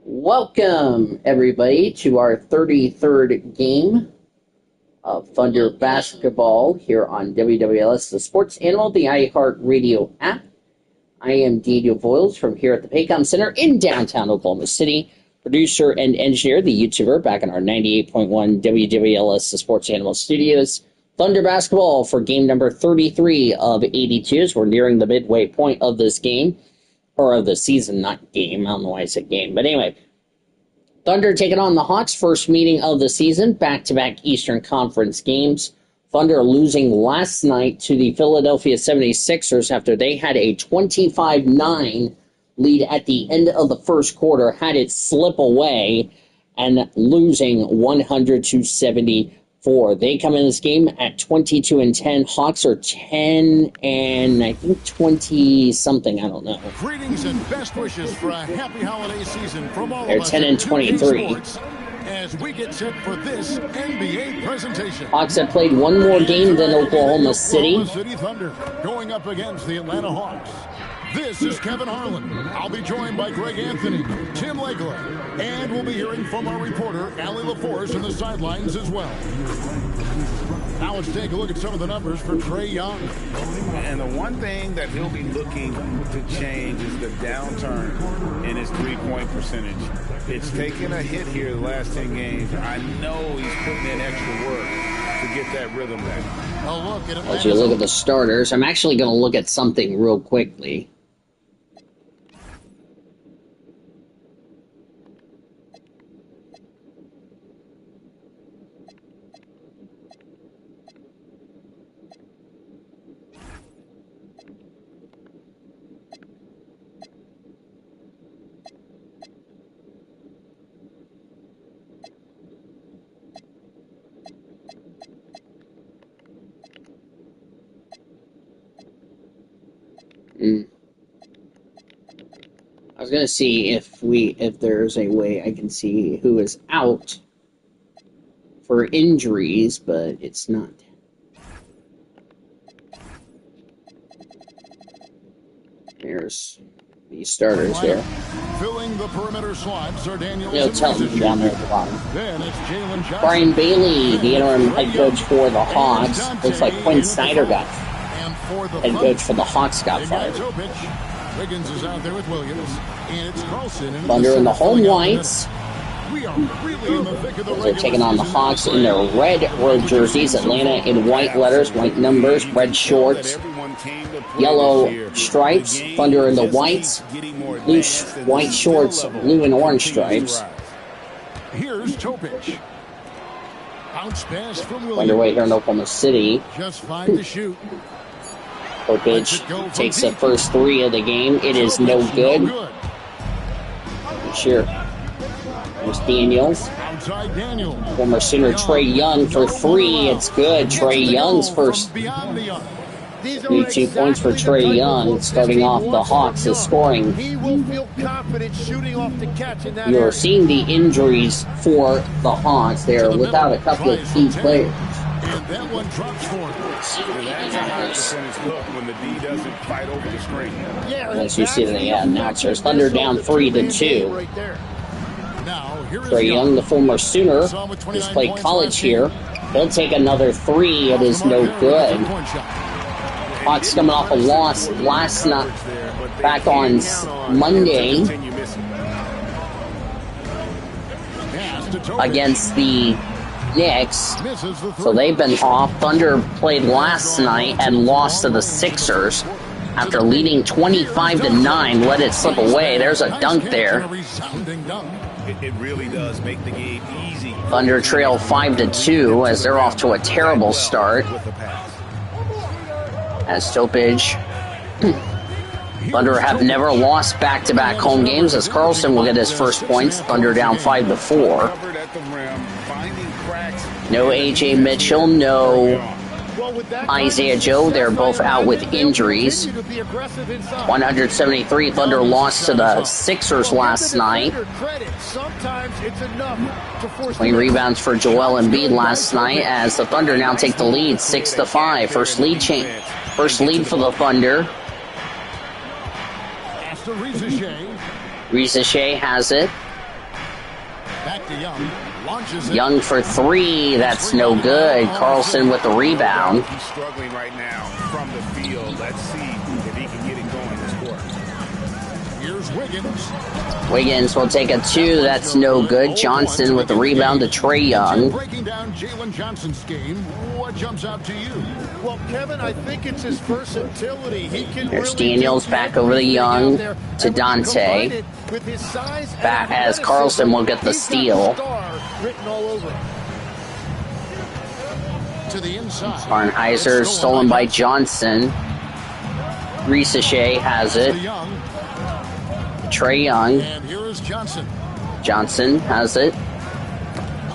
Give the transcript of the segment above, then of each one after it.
Welcome, everybody, to our 33rd game of Thunder Basketball here on WWLS, the Sports Animal, the iHeartRadio app. I am Daniel Voiles from here at the Paycom Center in downtown Oklahoma City. Producer and engineer, the YouTuber, back in our 98.1 WWLS, the Sports Animal studios. Thunder Basketball for game number 33 of 82, as we're nearing the midway point of this game. Or of the season, not game. I don't know why I said game. But anyway, Thunder taking on the Hawks, first meeting of the season, back-to-back Eastern Conference games. Thunder losing last night to the Philadelphia 76ers after they had a 25-9 lead at the end of the first quarter, had it slip away, and losing 100-74. They come in this game at 22-10. Hawks are 10 and I think 20-something. I don't know. Greetings and best wishes for a happy holiday season from all They're of us. 10 and 23. As we get set for this NBA presentation. Hawks have played one more game than Oklahoma City. City Thunder going up against the Atlanta Hawks. This is Kevin Harlan. I'll be joined by Greg Anthony, Tim Legler, and we'll be hearing from our reporter, Allie LaForce, on the sidelines as well. Now let's take a look at some of the numbers for Trae Young. And the one thing that he'll be looking to change is the downturn in his three-point percentage. It's taken a hit here the last 10 games. I know he's putting in extra work to get that rhythm back. As you look at the starters, I'm actually going to look at something real quickly. I was gonna see if there's a way I can see who is out for injuries, but it's not. There's the starters here. Filling the perimeter slots are Daniels. You'll tell them down there at the bottom. Then it's Jalen Johnson. Brian Bailey, the interim head coach for the Hawks. Looks like Quinn Snyder got head coach for the Hawks got fired. Wiggins is out there with Williams, and it's Carlson. Thunder in the home whites. We are really in the thick of the They're taking on the Hawks in their red road jerseys. Atlanta in white letters, white numbers, red shorts, yellow stripes. Thunder in the whites, blue white shorts, blue and orange stripes. Here's Topic. Bounce pass from Williams. Underway here in Oklahoma City. Just 5 to shoot. Topic takes the first three of the game. It is no good. Sure. There's Daniels. Outside Daniel. Former Sooner Trae Young for three. It's good. Trae Young's first. 2 points for Trae Young. Starting off the Hawks is scoring. He will feel confident shooting off the catch in that You're seeing the injuries for the Hawks. They are without a couple of key players. And that one drops for him. That's a high percentage look when the D doesn't fight over the screen. As you see the announcers, Thunder down 3-2. Trae Young, the former Sooner, has played college here. He'll take another three. It is no good. Hawks coming off a loss last night, back on Monday against the Knicks, so they've been off. Thunder played last night and lost to the Sixers after leading 25-9. Let it slip away. There's a dunk there. It really does make the game easy. Thunder trail 5-2 as they're off to a terrible start. As Topage, Thunder have never lost back-to-back home games, as Carlson will get his first points. Thunder down 5-4. No A.J. Mitchell, no Isaiah Joe. They're both out with injuries. 173. Thunder lost to the Sixers last night. 20 rebounds for Joel Embiid last night as the Thunder now take the lead 6-5. First lead for the Thunder. Riza Shea has it. Back to Young. Launches it. Young for three. That's no good. Carlson with the rebound. He's struggling right now from the field. Let's see if he can get it going this quarter. Here's Wiggins. Wiggins will take a two. That's no good. Johnson with the rebound to Trae Young. Breaking down Jalen Johnson's game, what jumps out to you? Well, Kevin, I think it's his versatility. He can There's really Daniels back over to Young to Dante. Back as Carlson will get the steal. To the inside. Barnheiser stolen by Johnson. Ricochet has it. Trae Young. And here is Johnson. Johnson has it.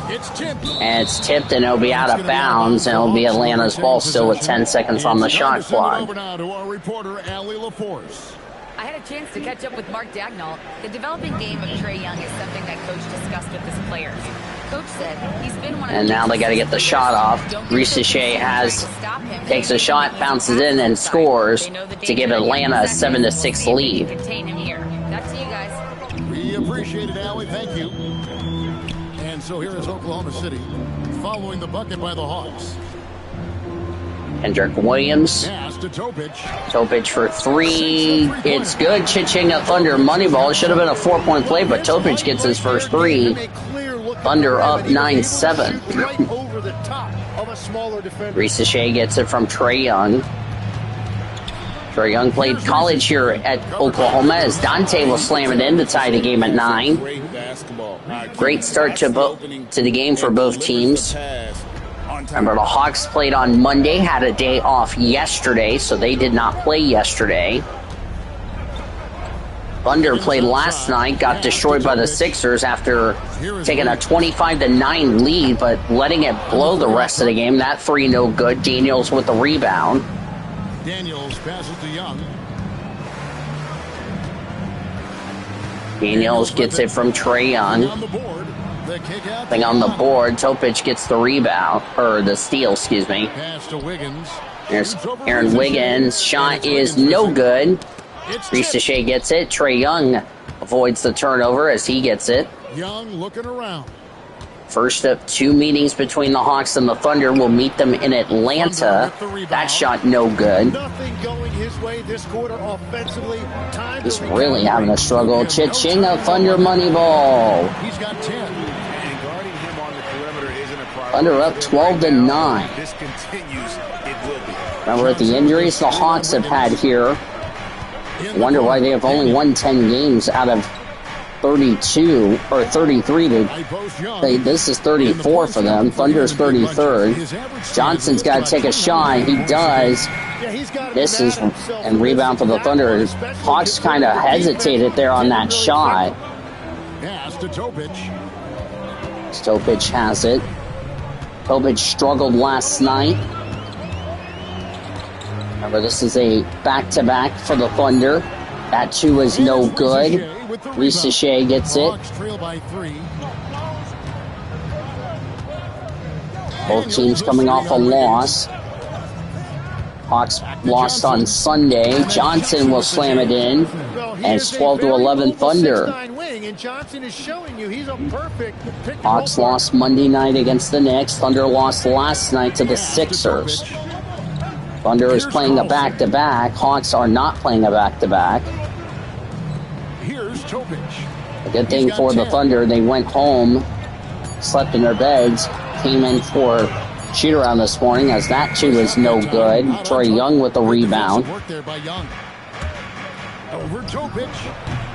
It's tipped. And it's tipped, and it'll be out of bounds, and it'll be Atlanta's ball still with 10 seconds on the shot clock. Over now to our reporter, Allie LaForce. I had a chance to catch up with Mark Dagnall. The developing game of Trae Young is something that Coach discussed with his players. Coach said he's been one of And now they got to get the shot off. Ricochet takes a shot, bounces in, and scores to give Atlanta a 7-6 lead. Contain him here. Back to you guys. We appreciate it, Allie. Thank you. And so here is Oklahoma City, following the bucket by the Hawks. Kendrick Williams. Pass to Topic. Topic for three. It's good. Chiching a Thunder money ball. It should have been a 4-point play, but Topic gets his first three. Thunder up 9-7. Ricochet gets it from Trae Young. Trae Young played college here at Oklahoma as Dante will slam it in to tie the game at 9. Great start to the game for both teams. Remember, the Hawks played on Monday, had a day off yesterday, so they did not play yesterday. Thunder played last night, got destroyed by the Sixers after taking a 25-9 lead, but letting it blow the rest of the game. That three no good. Daniels with the rebound. Daniels passes to Young. Daniels gets it from Trae Young. On the board. The kick out. Thing on the board. Topic gets the rebound, or the steal, excuse me. Pass to Wiggins. There's Aaron Wiggins. Shot is no good. Ricochet gets it. Trae Young avoids the turnover as he gets it. Young looking around. First of two meetings between the Hawks and the Thunder. Will meet them in Atlanta. That shot no good. Nothing going his way this quarter offensively. He's really having a struggle. Chiching a Thunder money ball. He's got 10. And guarding him on the perimeter isn't a problem. Thunder up 12-9. This continues, it will be. Remember the injuries the Hawks have had here. Wonder why they have only won 10 games out of 32 or 33. This is 34 for them. Thunder's 33rd. Johnson's got to take a shot. He does. This is and rebound for the Thunder. Hawks kind of hesitated there on that shot. Pass to Topic. Topic has it. Topic struggled last night. Remember, this is a back-to-back for the Thunder. That two is no good. Ricochet gets it. Both teams coming off a loss. Hawks lost on Sunday. Johnson will slam it in. And it's 12-11 Thunder. Hawks lost Monday night against the Knicks. Thunder lost last night to the Sixers. Thunder is playing a back-to-back. Hawks are not playing a back-to-back. Here's Topic. A good thing for the Thunder, they went home, slept in their beds, came in for shoot-around this morning, as that two is no good. Trae Young with the rebound.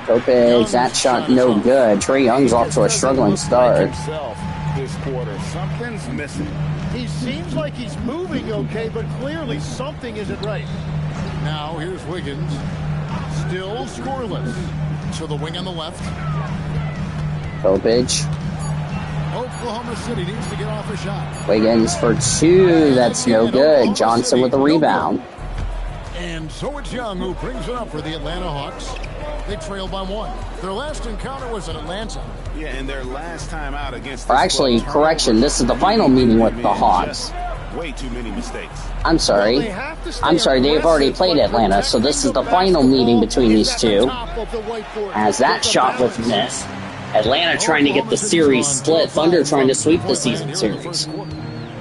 Topic, that shot no good. Trae Young's off to a struggling start. This quarter, something's missing. He seems like he's moving okay, but clearly something isn't right. Now here's Wiggins. Still scoreless. To the wing on the left. Topic. Oklahoma City needs to get off a shot. Wiggins for two. That's no good. Johnson with the rebound. And so it's Young who brings it up for the Atlanta Hawks. They trail by 1. Their last encounter was in Atlanta. Yeah, and their last time out against. Or actually, correction. This is the final meeting with the Hawks. Way too many mistakes. I'm sorry. They've already played Atlanta, so this is the final meeting between these two. As that shot was missed. Atlanta trying to get the series split. Thunder trying to sweep the season series.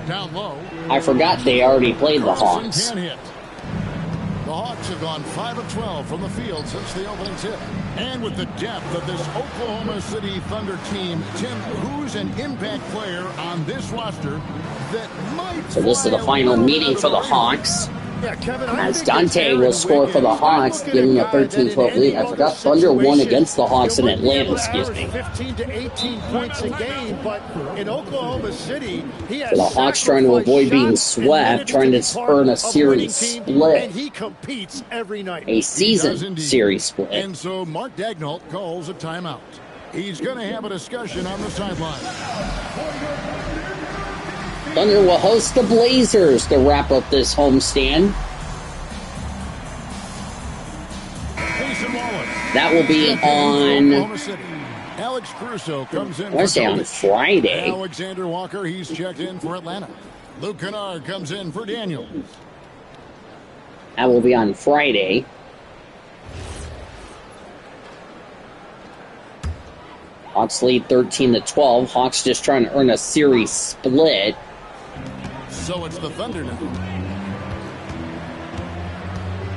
Down low. I forgot they already played the Hawks. The Hawks have gone 5 of 12 from the field since the opening tip. And with the depth of this Oklahoma City Thunder team, Tim, who's an impact player on this roster that might... So this is the final meeting for the Hawks. Yeah, Kevin, As Dante will score for the Hawks, giving a 13-12 lead. I forgot Thunder won against the Hawks in Atlanta, excuse me. 15 to 18 points a game, but in Oklahoma City, he has So the Hawks trying to avoid being swept, trying to earn a series split. And he competes every night. A season series split. And so Mark Daigneault calls a timeout. He's going to have a discussion on the sideline. Thunder will host the Blazers to wrap up this homestand. That will be on, Alex Caruso comes in. I want to say on Friday. Alexander Walker, he's checked in for Atlanta. Luke Kennard comes in for Daniels. That will be on Friday. Hawks lead 13-12. Hawks just trying to earn a series split. So it's the Thunder now.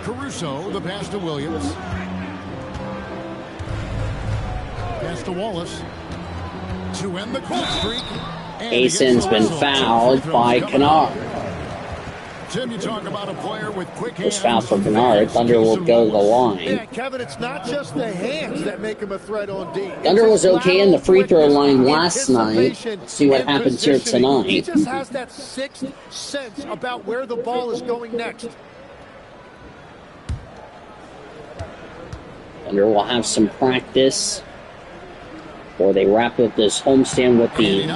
Caruso, the pass to Williams. Pass to Wallace. To end the cold streak. Asen's been fouled by Kennard. Tim, you talk about a player with quick hands. There's foul for Kennard. Thunder will go to the line. Yeah, Kevin, it's not just the hands that make him a threat on D. Thunder was okay in the free throw line last night. Let's see what happens here tonight. He just has that sixth sense about where the ball is going next. Thunder will have some practice before they wrap up this homestand with the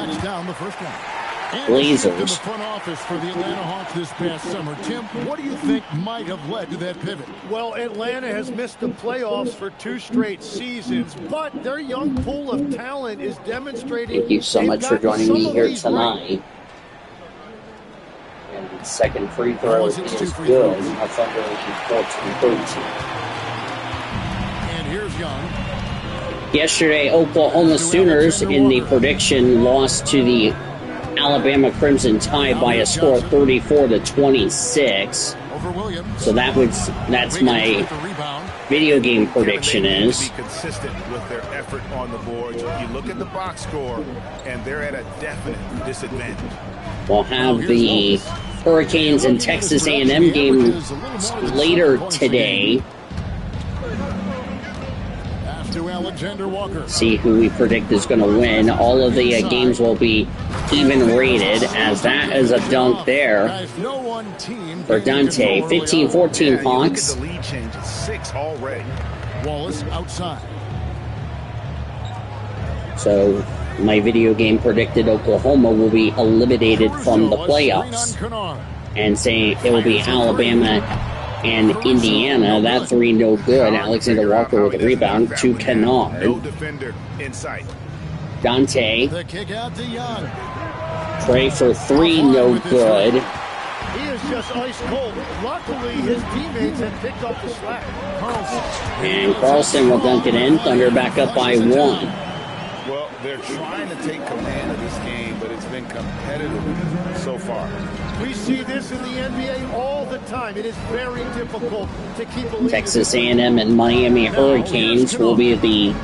Blazers. In the front office for the Atlanta Hawks this past summer. Tim, what do you think might have led to that pivot? Well, Atlanta has missed the playoffs for 2 straight seasons, but their young pool of talent is demonstrating. Thank you so much for joining me here tonight. And the second free throw is good. Thunder leading 14-13. And here's Young. Yesterday, Oklahoma Sooners in the prediction lost to the Alabama Crimson Tide by a score of 34-26. So that's my video game prediction is. Be consistent with their effort on the board. You look at the box score, and they're at a definite disadvantage. We'll have the Hurricanes and Texas A&M game later today. To Alexander Walker. See who we predict is going to win. All of the games will be even rated, as that is a dunk there for Dante. 15-14 Hawks. The lead changes 6 already. Wallace outside. So my video game predicted Oklahoma will be eliminated from the playoffs, and saying it will be Alabama and Indiana. That 3 no good. Alexander Walker with a rebound to Kennard. No defender in sight. Dante. The kick out to Young. Trey for 3 no good. He is just ice cold. Luckily, his teammates have picked up the slack. And Carlson will dunk it in. Thunder back up by 1. Well, they're trying to take command of this game, but it's been competitive so far. We see this in the NBA all the time. It is very difficult to keep a lead. Texas A&M and Miami Hurricanes will be the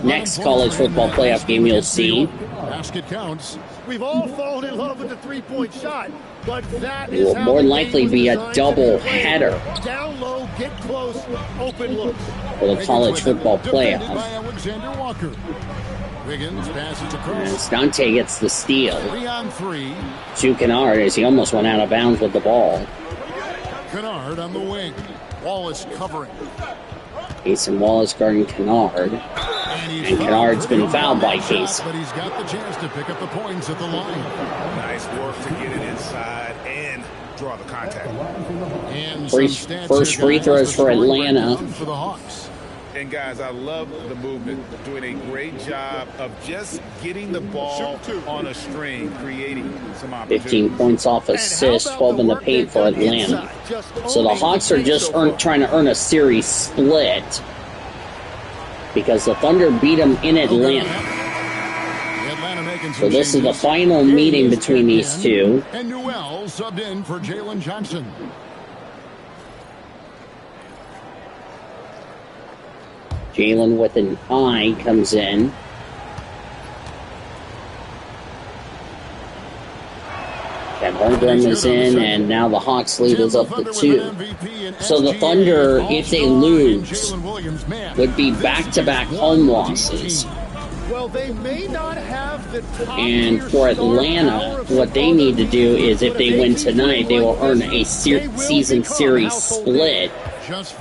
next college football playoff game you'll see. Basket counts. We've all fallen in love with the three-point shot, but that It will more than likely be a double header down low, get close, open looks for the college football Defended playoff. by Alexander Walker. Wiggins passes across. As Dante gets the steal. 3-on-3. To Kennard as he almost went out of bounds with the ball. Kennard on the wing. Wallace covering. Cason Wallace guarding Kennard. And Kennard's been fouled by Cason. But he's got the chance to pick up the points at the line. Nice work to get it inside and draw the contact. And First free throws for Atlanta. For the Hawks. And guys, I love the movement. Doing a great job of just getting the ball on a string, creating some opportunities. 15 points off assists, 12 in the paint for Atlanta. So the Hawks are just trying to earn a series split. because the Thunder beat them in Atlanta. So this is the final meeting between these two. And Newell subbed in for Jalen Johnson. Jalen with an eye comes in. Ken Holmgren is in, and now the Hawks lead is up to 2. So the Thunder, if they lose, would be back-to-back home losses. Well, they may not have the And for Atlanta, what they need to do is, if they win tonight, they will earn a season series split.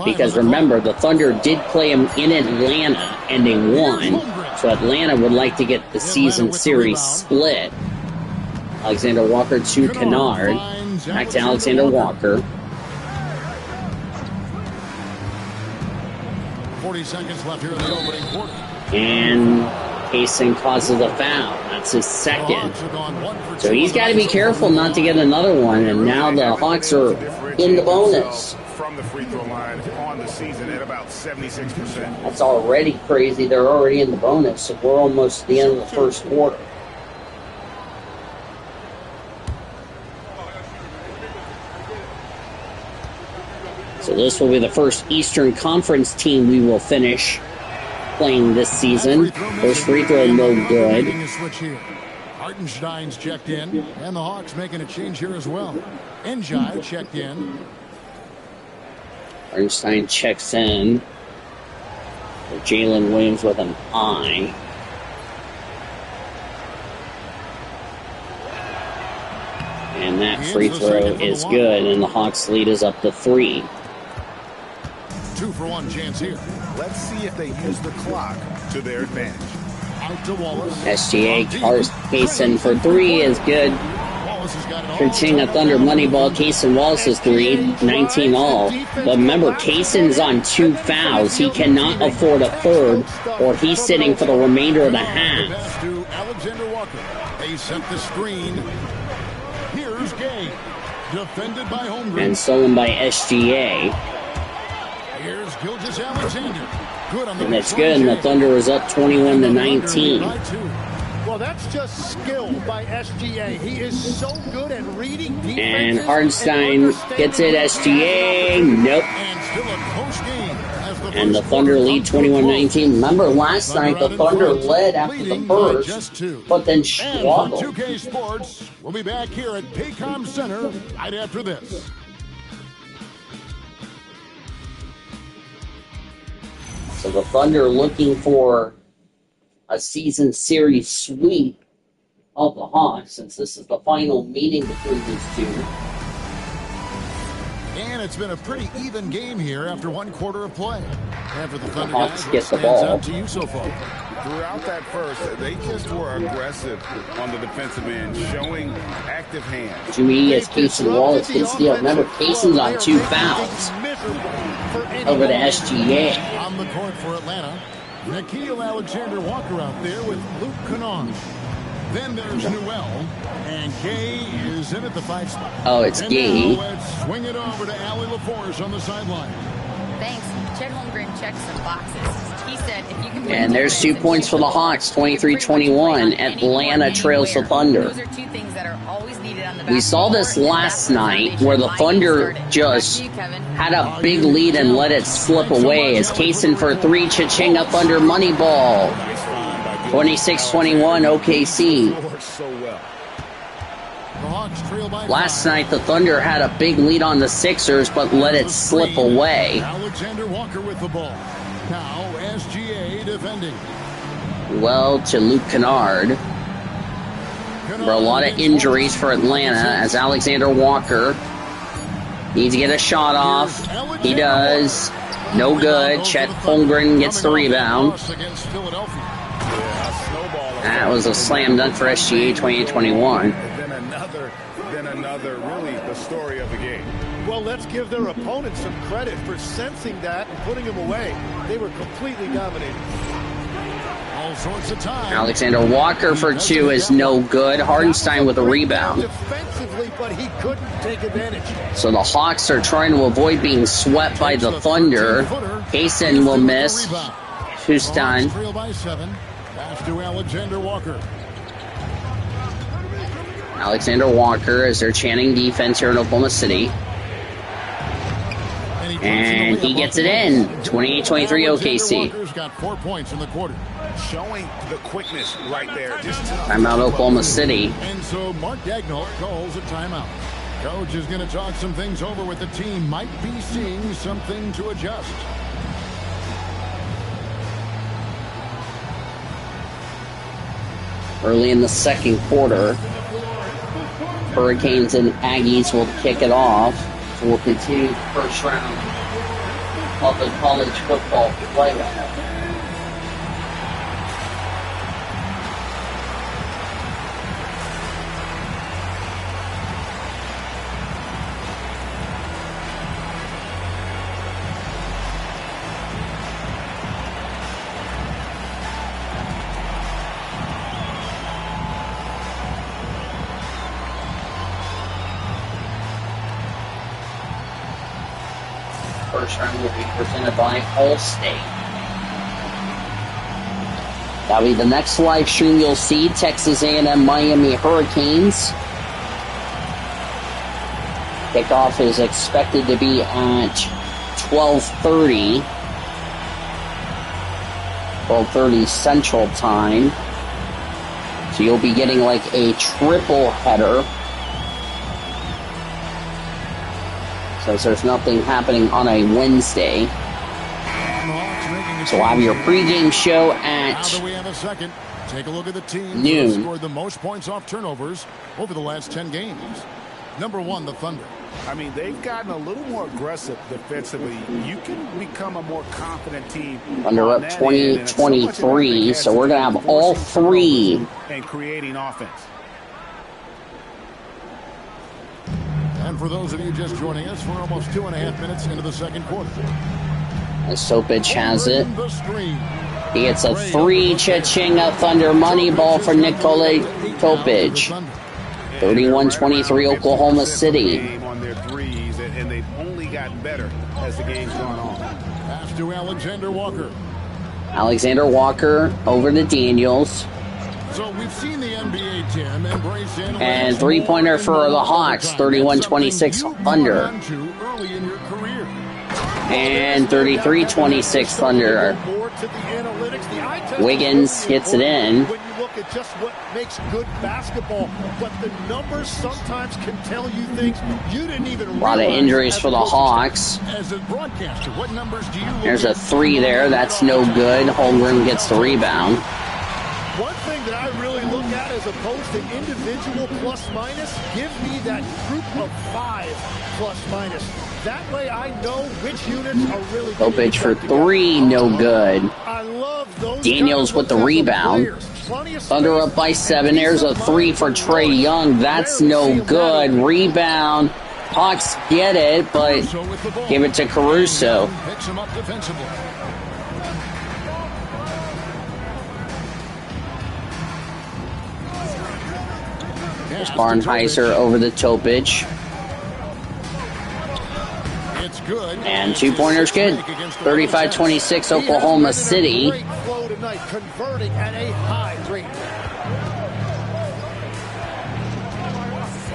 Because remember, the Thunder did play them in Atlanta, and they won. So Atlanta would like to get the season series split. Alexander Walker to Kennard. Back to Alexander Walker. 40 seconds left here in the opening quarter. And Payson causes a foul. That's his second. So he's got to be careful not to get another one. And now the Hawks are in the bonus. From the free throw line on the season at about 76%. That's already crazy. They're already in the bonus. So we're almost at the end of the first quarter. So this will be the first Eastern Conference team we will finish playing this season. First free throw, no good. Hartenstein's checked in, and the Hawks making a change here as well. Njai checked in. Hartenstein checks in. Jalen Williams with an eye. And that free throw is good, and the Hawks lead is up to 3. 2-for-1 chance here. Let's see if they use the clock to their advantage. Out to Wallace. SGA Kaysen for 3 is good. Pitching a Thunder money ball. Kaysen Wallace's 3, 19 all. But remember, Kaysen's on 2 fouls. He cannot afford a third, or he's sitting for the remainder of the half. To Alexander Walker. They set the screen. Here's Gay. Defended by Holmgren. And stolen by SGA. Here's Gilgeous Alexander. Good on the And it's good, and the Thunder is up 21 to 19. Well, that's just skill by SGA. He is so good at reading defenses. And Hartenstein gets it. SGA. Nope. And still a close game. And the Thunder lead 21-19. Remember last night the Thunder led after the first, but then struggled. 2K Sports, we'll be back here at Paycom Center right after this. So the Thunder looking for a season series sweep of the Hawks, since this is the final meeting between these two. And it's been a pretty even game here after one quarter of play. And for the Thunder Hawks guys, get the what ball. stands out to you so far? Throughout that first, they just were aggressive on the defensive end, showing active hands. Jimmy as Kaysen Wallace can steal. Remember, Kaysen's on 2 fouls over to SGA. On the court for Atlanta, Nickeil Alexander Walker out there with Luke Kennard. Then there's Newell, and Gay is in at the 5 spot. Oh, it's and Gay. now let's swing it over to Allie LaForce on the sideline. Thanks. Chet Holmgren checked some boxes. He said if you can play And there's 2 defense points and for the shoot Hawks, well, you can pretty much play 23-21. on anyone, Atlanta trails the anywhere. Thunder. Those are 2 things that are always needed on the We saw basketball this court, and last that's the night foundation where the of why he Thunder started. just Back to you, Kevin. had a big lead and let it slip away as Kaysen for 3, Cha-Ching up under money ball. 26-21 OKC. Last night the Thunder had a big lead on the Sixers but let it slip away. Alexander Walker with the ball. Now SGA defending. Well, to Luke Kennard. There were a lot of injuries for Atlanta as Alexander Walker needs to get a shot off. He does. No good. Chet Holmgren gets the rebound. That was a slam dunk for SGA 28-21. Then another, really the story of the game. Well, let's give their opponent some credit for sensing that and putting him away. They were completely dominated. All sorts of time. Alexander Walker for 2 is no good. Hartenstein with a rebound. Defensively, but he couldn't take advantage. So the Hawks are trying to avoid being swept by the Thunder. Kaysen will miss. Who's done? Trail by 7. Pass to Alexander Walker. Alexander Walker as they're chanting defense here in Oklahoma City. And he gets it in. 28-23 OKC. Walker's got 4 points in the quarter. Showing the quickness right there. Just Timeout Oklahoma City. And so Mark Dagnall calls a timeout. Coach is going to talk some things over with the team. Might be seeing something to adjust. Early in the second quarter, Hurricanes and Aggies will kick it off. So we'll continue the first round of the college football playoff. First round will be presented by Allstate. That'll be the next live stream you'll see. Texas A&M Miami Hurricanes. Kickoff is expected to be at 12:30. 12:30 Central Time. So you'll be getting like a triple header. Since there's nothing happening on a Wednesday. So we'll have your pregame show at Now that we have a second, take a look at the team noon. that have scored the most points off turnovers over the last 10 games. Number 1, the Thunder. I mean, they've gotten a little more aggressive defensively. You can become a more confident team. Thunder up 20-23, so we're going to have all three. And creating offense. And for those of you just joining us, we're almost 2.5 minutes into the second quarter. As Sopich has it. The screen. He gets a 3. Cha-ching, a Thunder money ball for Nikolai Topich. 31-23 Oklahoma City. On their threes, and they've only gotten better as the game's gone on. Pass to Alexander Walker. Alexander Walker over to Daniels. So we've seen the NBA, Tim, embrace analytics. And three-pointer for the Hawks, 31-26 Thunder. Early in your career. And 33-26 Thunder. Wiggins hits it in. When you look at just what makes good basketball, but the numbers sometimes can tell you things you didn't even realize. A lot of injuries for the Hawks. As a broadcaster, what numbers do you look There's a at? 3 there. That's no good. Holmgren gets the rebound. One thing that I really look at as opposed to individual plus minus, give me that group of 5 plus minus. That way I know which units are really good. Topich for 3, no good. I love those Daniels with the rebound. Thunder up by 7. There's a 3 for Trae Young. That's no good. Rebound. Hawks get it, but give it to Caruso. Picks him up defensively. There's Barnheiser over the Topich. It's good. And 2-pointers good. 35-26 Oklahoma City. Great flow tonight, converting at a high rate.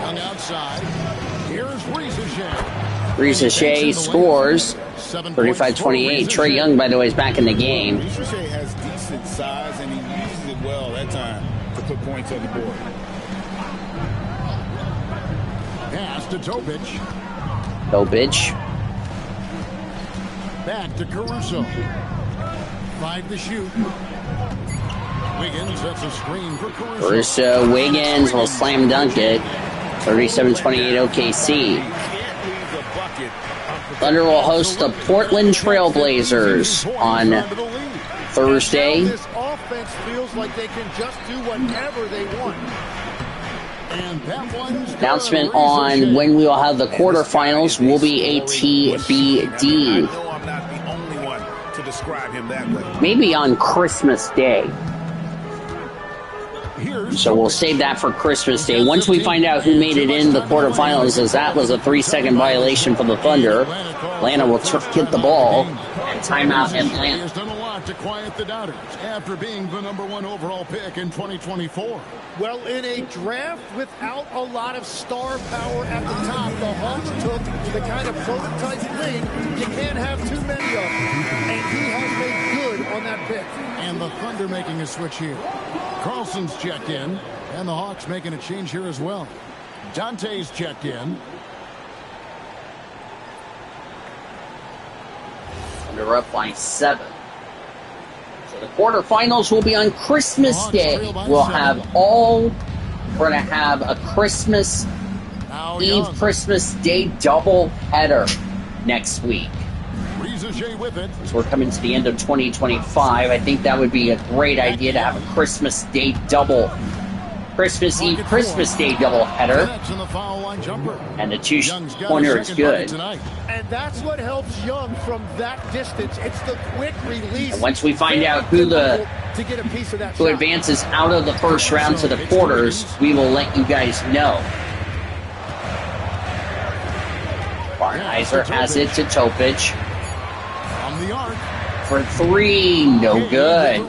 Young outside. Here's Risa Shea scores. 35-28. Trae Young, by the way, is back in the game. Risa Shea has decent size, and he uses it well that time to put points on the board. Pass to Topich. Topich. Back to Caruso. 5 to shoot. Wiggins, that's a screen for Caruso. Caruso, Wiggins will slam dunk it. 37-28 OKC. Thunder will host the Portland Trailblazers on Thursday. This offense feels like they can just do whatever they want. Announcement on when we will have the quarterfinals will be a TBD. I'm not the only one to describe him that way. Maybe on Christmas Day. So we'll save that for Christmas Day. Once we find out who made it in the quarterfinals, as that was a 3-second violation for the Thunder, Atlanta will get the ball. timeout He Atlanta. has done a lot to quiet the doubters after being the #1 overall pick in 2024. Well, in a draft without a lot of star power at the top, the Hawks took the kind of prototype wing you can't have too many of. And he has made good on that pick. And the Thunder making a switch here. Carlson's checked in, and the Hawks making a change here as well. Dante's checked in. They're up by 7. So the quarterfinals will be on Christmas Day. We're going to have a Christmas Eve, Christmas Day double header next week. With it. So we're coming to the end of 2025. I think that would be a great idea to have a Christmas Day double. Christmas Eve, Christmas Day double header. And the two-pointer is good. And that's what helps Young from that distance. It's the quick release. And once we find out who advances out of the first round to the quarters, we will let you guys know. Barnheiser has it to Topic. For 3, no good.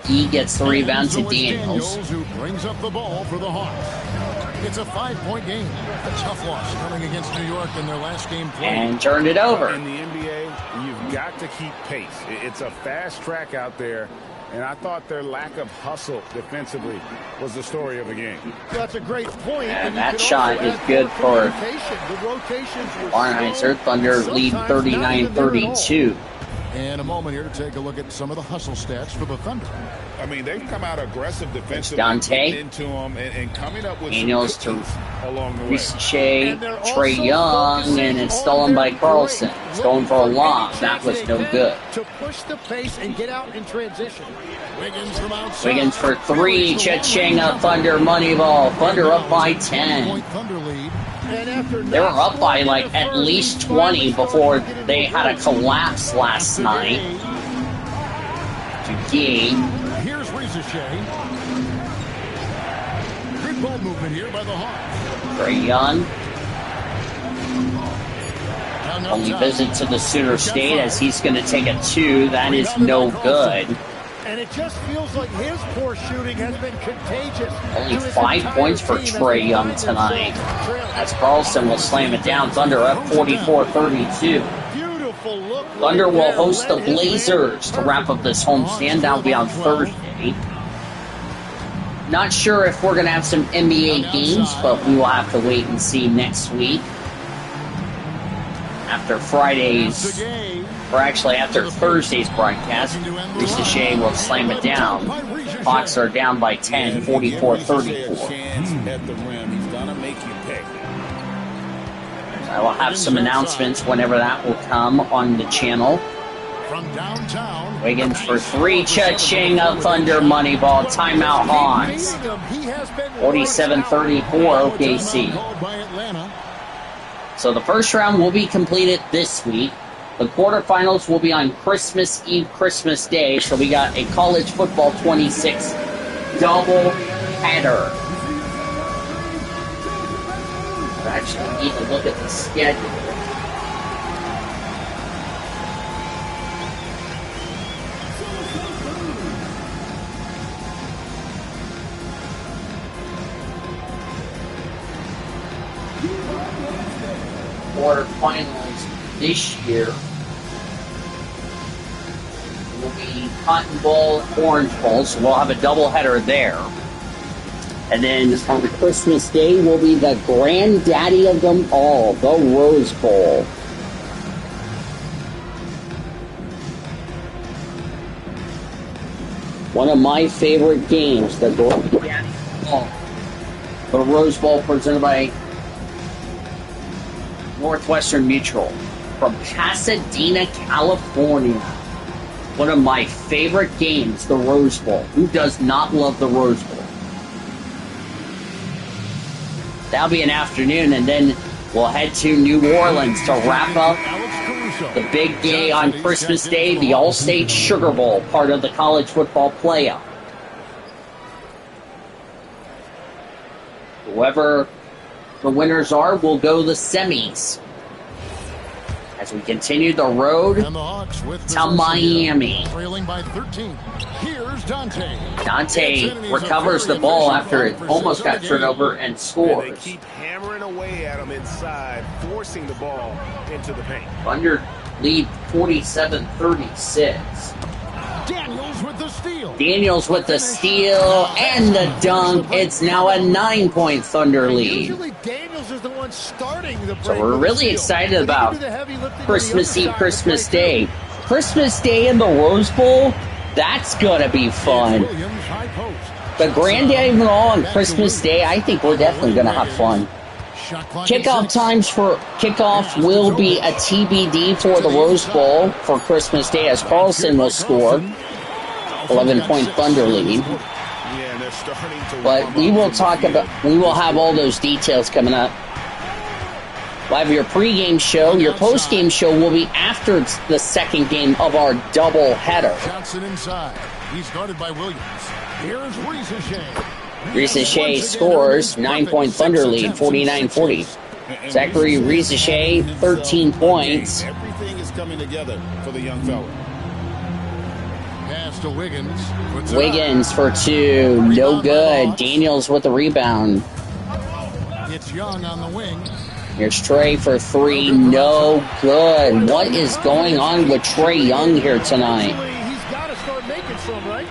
He gets the rebound to Daniels. Who brings up the ball for the Hawks. It's a 5-point game. A tough loss coming against New York in their last game play. And turned it over. In the NBA, you've got to keep pace. It's a fast track out there. And I thought their lack of hustle defensively was the story of the game. That's a great point. And that shot is good for Barnheiser. Thunder lead 39-32. And a moment here to take a look at some of the hustle stats for the Thunder. I mean, they've come out aggressive defensively Dante into them and coming up with Daniels some along the way. Ricochet, Trey Young, and it's stolen by Carlson. It's going for a lob. That was no good. To push the pace and get out in transition. Wiggins for 3. Cha-ching-a Thunder money ball. Thunder up by 10. They were up by like at least 20 before they had a collapse last night. To Gee. Here's Ricochet. Good ball movement here by the Hawks. Trey Young. Only visit to the Sooner State as he's going to take a 2. That is no good. And it just feels like his poor shooting has been contagious. Only 5 points for Trey Young tonight. As Carlson will slam it down. Thunder up 44-32. Thunder will host the Blazers to wrap up this homestand. That'll be on Thursday. Not sure if we're going to have some NBA games, but we will have to wait and see next week. After Friday's, or actually after Thursday's broadcast, Ricochet will slam it down. Hawks are down by 10, 44-34. I will have some announcements whenever that will come on the channel. Wiggins for 3, cha-ching a Thunder money ball. Timeout Hawks. 47-34 OKC. So the first round will be completed this week. The quarterfinals will be on Christmas Eve, Christmas Day. So we got a college football 26 double header. I actually need to look at the schedule. Quarterfinals this year will be Cotton Bowl, Orange Bowl, so we'll have a doubleheader there. And then on Christmas Day will be the granddaddy of them all, the Rose Bowl. One of my favorite games, the granddaddy of the Rose Bowl, presented by Northwestern Mutual from Pasadena, California. One of my favorite games, the Rose Bowl. Who does not love the Rose Bowl? That'll be an afternoon, and then we'll head to New Orleans to wrap up the big day on Christmas Day, the All-State Sugar Bowl, part of the college football playoff. Whoever the winners are will go the semis. As as we continue the road And the Hawks with to possession Miami. here, trailing by 13. Here's Dante. Dante recovers the ball after it almost got turned over and And they scores. keep hammering away at him inside, forcing the ball into the paint. Thunder lead 47-36. Daniels with the steal. Daniels with the steal and the dunk. It's now a 9-point Thunder lead. Usually Daniels is the one starting the break. So we're with really the steal. excited But he about can do the heavy lifting on the Christmas other Eve, side of the Christmas play, Day. too. Christmas Day in the Rose Bowl, that's gonna be fun. Williams high post. The granddaddy of it all on Christmas Day, I think we're definitely gonna have fun. Shot clock at Kickoff 6. times for kickoff will be a TBD for the Rose Bowl for Christmas Day as Carlson will score. 11-point Thunder lead. Yeah, and they're starting to But warm we up will to talk the field. about, we will have all those details coming up. We'll have your pregame show. Your postgame show will be after the second game of our double header. Johnson inside. He's guarded by Williams. Here's Ricochet. Ricochet scores, 9-point Thunder lead, 49-40. Zachary Ricochet, 13 points. Everything is coming together for the young fella. Pass to Wiggins. Puts it Wiggins for 2, no good. Daniels with the rebound. up. It's Young on the wing. Here's Trey for 3, no good. What is going on with Trey Young here tonight? Eventually, he's got to start making some, right?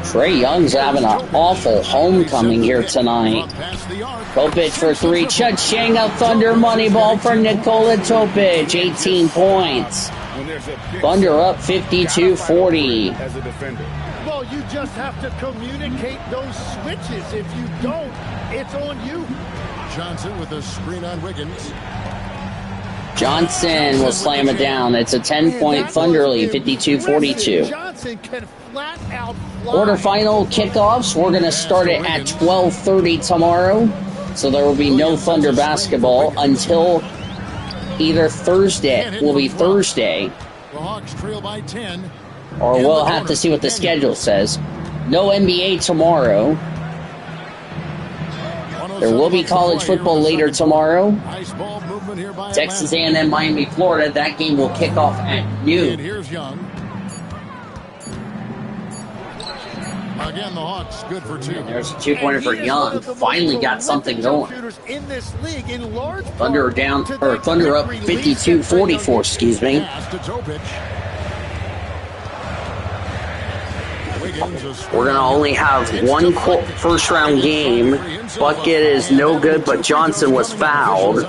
Trey Young's having an awful homecoming here tonight. Past the arc. Topic for 3, Cha-ching, a Thunder money ball for Nikola Topic, 18 points. When there's a big Thunder up 52-40. as a defender. Well, you just have to communicate those switches. If you don't, it's on you. Johnson with a screen on Wiggins. Johnson will slam it down. It's a 10-point Thunder lead, 52-42. Johnson can flat out fly. Quarterfinal kickoffs, we're going to start it at 12:30 tomorrow. So there will be no Thunder basketball until either Thursday, will be Thursday, The Hawks trail by 10. or we'll have to see what the schedule says. No NBA tomorrow. There will be college football later tomorrow. Nice ball movement here by Texas Atlanta. A&M, Miami, Florida. That game will kick off at And noon. here's Young. Again, the Hawks good for 2. There's a 2-pointer for Young. Finally got something going. In this league, in large Thunder part down, to or that Thunder up quick release that 52-44, excuse me. Pass to Topic. Wiggins is We're going to only have one first-round game. Bucket is no good, but Johnson was fouled.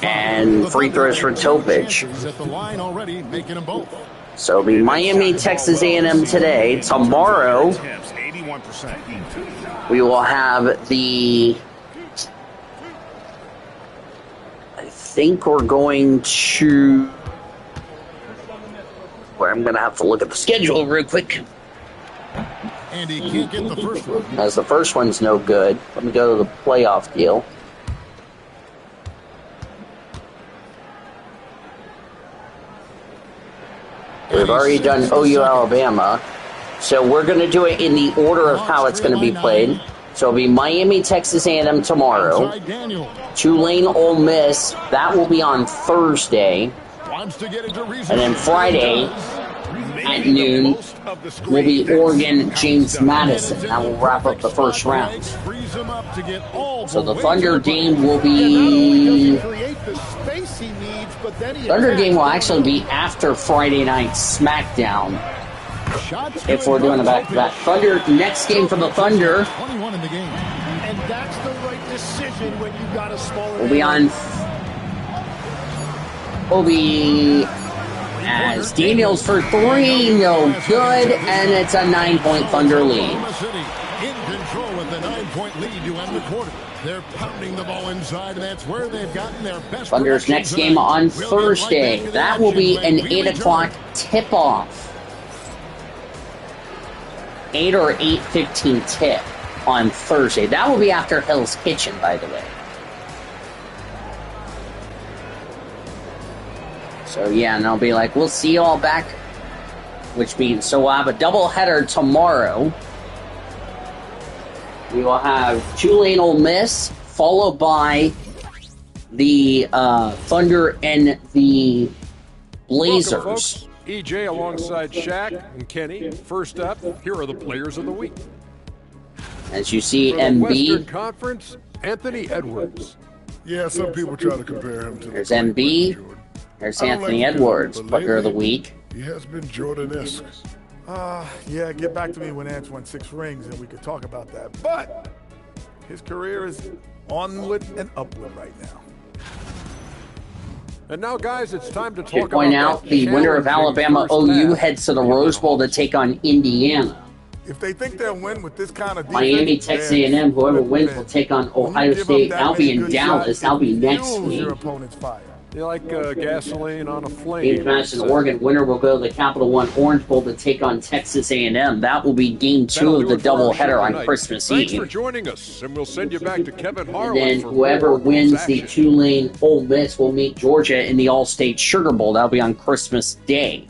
And free throws for Topic. He's at the line already, making them both. So it'll be Miami, Texas A&M today. Tomorrow, Attempts, 81%. we will have the... I think we're going to... Well, I'm going to have to look at the schedule real quick. And he can't get the first one. As the first one's no good. Let me go to the playoff deal. We've already done OU Alabama. So we're going to do it in the order of how it's going to be played. So it'll be Miami, Texas A&M tomorrow. Outside Daniel. Tulane, Ole Miss. That will be on Thursday. Wants to get it to Reese. And then Friday at noon will be Oregon, James Madison. That will wrap up the first round. Frees him up to get all So the way Thunder to the game will Not only does be... he create the space he needs, but then he Thunder attacks. game will actually be after Friday night SmackDown. shots. If we're doing a back-to-back. Thunder, next game for the Thunder 21 in the game. And that's the right decision when you got a smaller will be on... Will be as Daniels for 3, no good, and it's a 9-point Thunder lead. Oklahoma City in control with the 9-point lead to end the quarter. They're pounding the ball inside, and that's where they've gotten their best. Thunder's production next game tonight. on We'll get right Thursday. back to the That will be action an when we 8 o'clock return. tip-off. 8 or 8:15 tip on Thursday. That will be after Hell's Kitchen, by the way. So yeah, and I'll be like, we'll see you all back. Which means, so we'll have a doubleheader tomorrow. We will have Tulane, Ole Miss, followed by the Thunder and the Blazers. Welcome, folks. EJ alongside Shaq and Kenny. First up, here are the players of the week. As you see, For the Western MB. Conference, Anthony Edwards. Yeah, some people try to compare him to There's the great MB. Michael Jordan. There's I don't Anthony like Edwards, Jordan, but Player of the lately, Week. He has been Jordan-esque. Yeah, get back to me when Ants won 6 rings and we could talk about that. But his career is onward and upward right now. And now, guys, it's time to To talk point about out, the winner of challenging Alabama first OU half. heads to the Rose Bowl to take on Indiana. If they think they'll win with this kind of defense, Miami, Texas A&M, whoever wins will take on Ohio State. That'll be in Dallas. That'll be next week. Your opponent's fire. You like gasoline on a flame. James Madison, Oregon. Winner will go to the Capital One Orange Bowl to take on Texas A&M. That will be game 2 of the doubleheader on Christmas Thanks for Eve. joining us, and we'll send you back to Kevin And Harlan. then for whoever more wins action. the Tulane Ole Miss will meet Georgia in the All-State Sugar Bowl. That'll be on Christmas Day.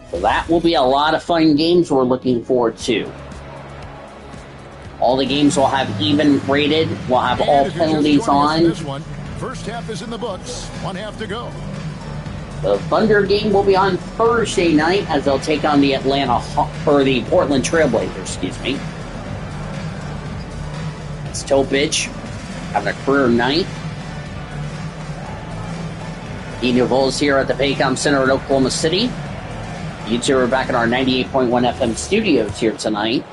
So that will be a lot of fun games we're looking forward to. All the games will have even rated. We'll have And all if you're just penalties joining us in on. this one, first half is in the books. 1 half to go. The Thunder game will be on Thursday night as they'll take on the the Portland Trailblazers, excuse me. It's Topich having a career night. Dean Vols here at the Paycom Center in Oklahoma City. You two are back in our 98.1 FM studios here tonight.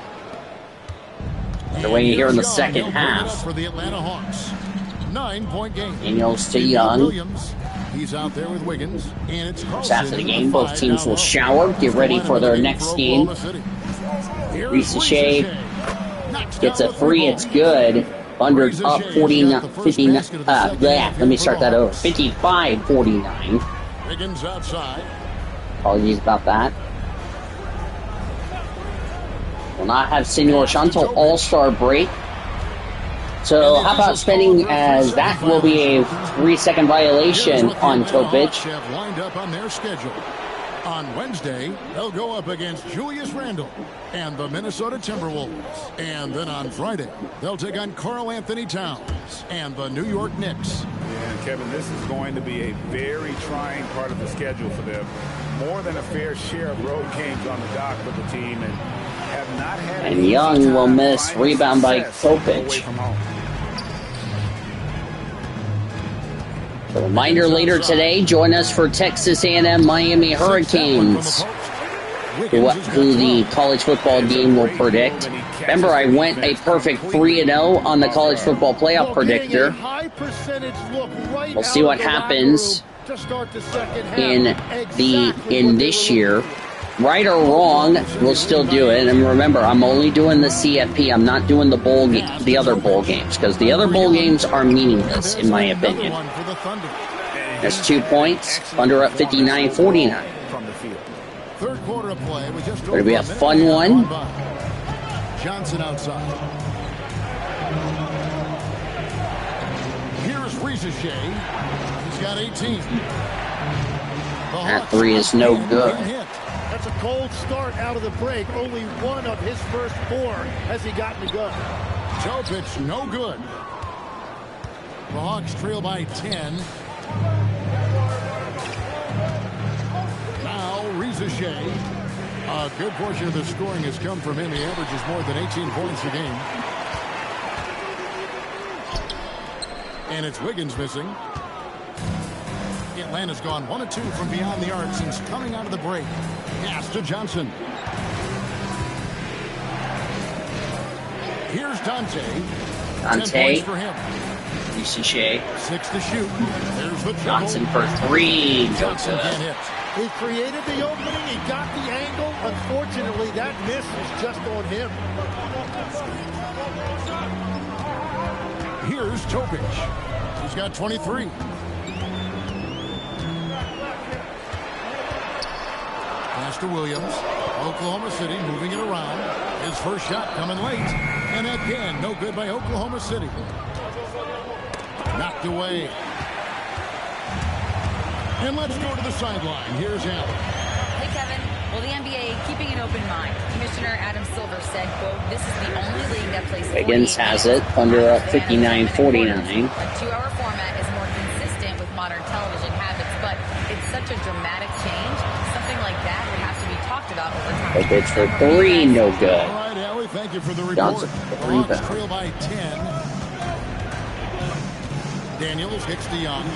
Underway here in the second half. For the Atlanta Hawks. 9-point game. Daniels to Young. Williams. He's out there with Wiggins. And it's Just after the game, both teams will shower, get ready for their next game. Reese Shea gets a 3, it's good. Thunder up 59. Let me start that over. 55-49. Wiggins outside. Apologies about that. Will not have Senor until All-Star break. So how about spending, as that will be a 3-second violation on Topich. Have lined up on their schedule. On Wednesday, they'll go up against Julius Randle and the Minnesota Timberwolves. And then on Friday, they'll take on Karl Anthony Towns and the New York Knicks. Yeah, and Kevin, this is going to be a very trying part of the schedule for them. More than a fair share of road games on the dock for the team, and have not had. And Young will miss, rebound by Away Topich. from home. A reminder later today, join us for Texas A&M Miami Hurricanes, who the college football game will predict. Remember, I went a perfect 3-0 on the college football playoff predictor. We'll see what happens in this year. Right or wrong, we'll still do it. And remember, I'm only doing the CFP. I'm not doing the the other bowl games, because the other bowl games are meaningless, in my opinion. That's 2 points. Thunder up 59-49. Third quarter of play with just Going to be a fun one. Johnson outside. Here's Riese. He's got 18. That 3 is no good. That's a cold start out of the break. Only 1 of his first 4 has he gotten to go. Topich, no good. The Hawks trail by 10. Now, Riese. A good portion of the scoring has come from him. He averages more than 18 points a game. And it's Wiggins missing. Atlanta's gone 1 of 2 from beyond the arc since coming out of the break. Pass to Johnson. Here's Dante. 10 points for him. Riese. 6 to shoot. There's the Johnson for 3. Johnson can't hit. He created the opening. He got the angle. Unfortunately, that miss is just on him. Here's Topich. He's got 23. Pass to Williams. Oklahoma City moving it around. His first shot coming late. And again, no good by Oklahoma City. Knocked away. And let's go to the sideline. Here's Allen. Hey, Kevin. Well, the NBA keeping an open mind. Commissioner Adam Silver said, quote, "This is the only league that plays 48 Wiggins has it. minutes. Thunder up Fans 59-49. A 2-hour format is more consistent with modern television habits, but it's such a dramatic change. Something like that would have to be talked about over time." Wiggins for three, no good. All right, Allie, thank you for the report. Johnson for the The Hawks rebound. trail by 10. Daniels hits the Young.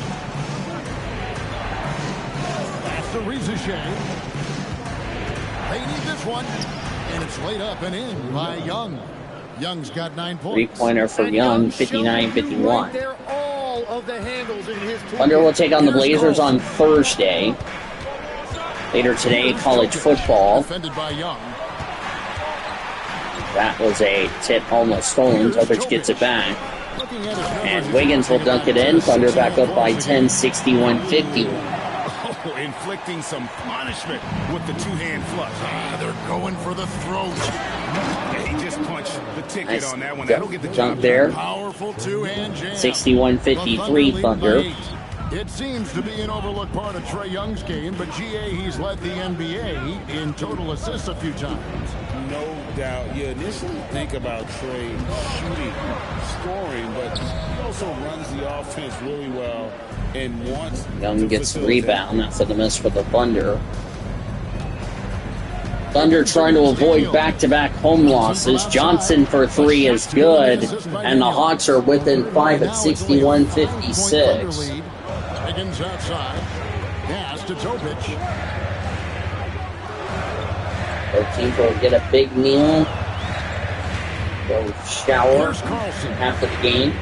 That's to Shea. They need this one. And it's laid up and in by Young. Young's got 9 points. Three-pointer for Young, 59-51. They're all of the handles in his Thunder will take on the Blazers on Thursday. Later today, college football. Defended by Young. That was a tip almost stolen. Topic gets it back. And Wiggins will dunk it in. Thunder back up by 10, 61-50. Oh, inflicting some punishment with the two-hand flush. They're going for the throat. He just punched the ticket Nice on that one. That'll get the job dunk there. Powerful two-hand jam. 61-53 Thunder. It seems to be an overlooked part of Trae Young's game, but GA, he's led the NBA in total assists a few times. No doubt. You initially think about Trae shooting, scoring, but he also runs the offense really well and wants Young to gets the facilitate. rebound after the miss for the Thunder. Thunder trying to avoid back-to-back home losses. Johnson for three is good, and the Hawks are within 5 at 61-56. Wiggins outside. Pass to Topic. Both teams will get a big meal. Go shower Here's Carlson. after the game.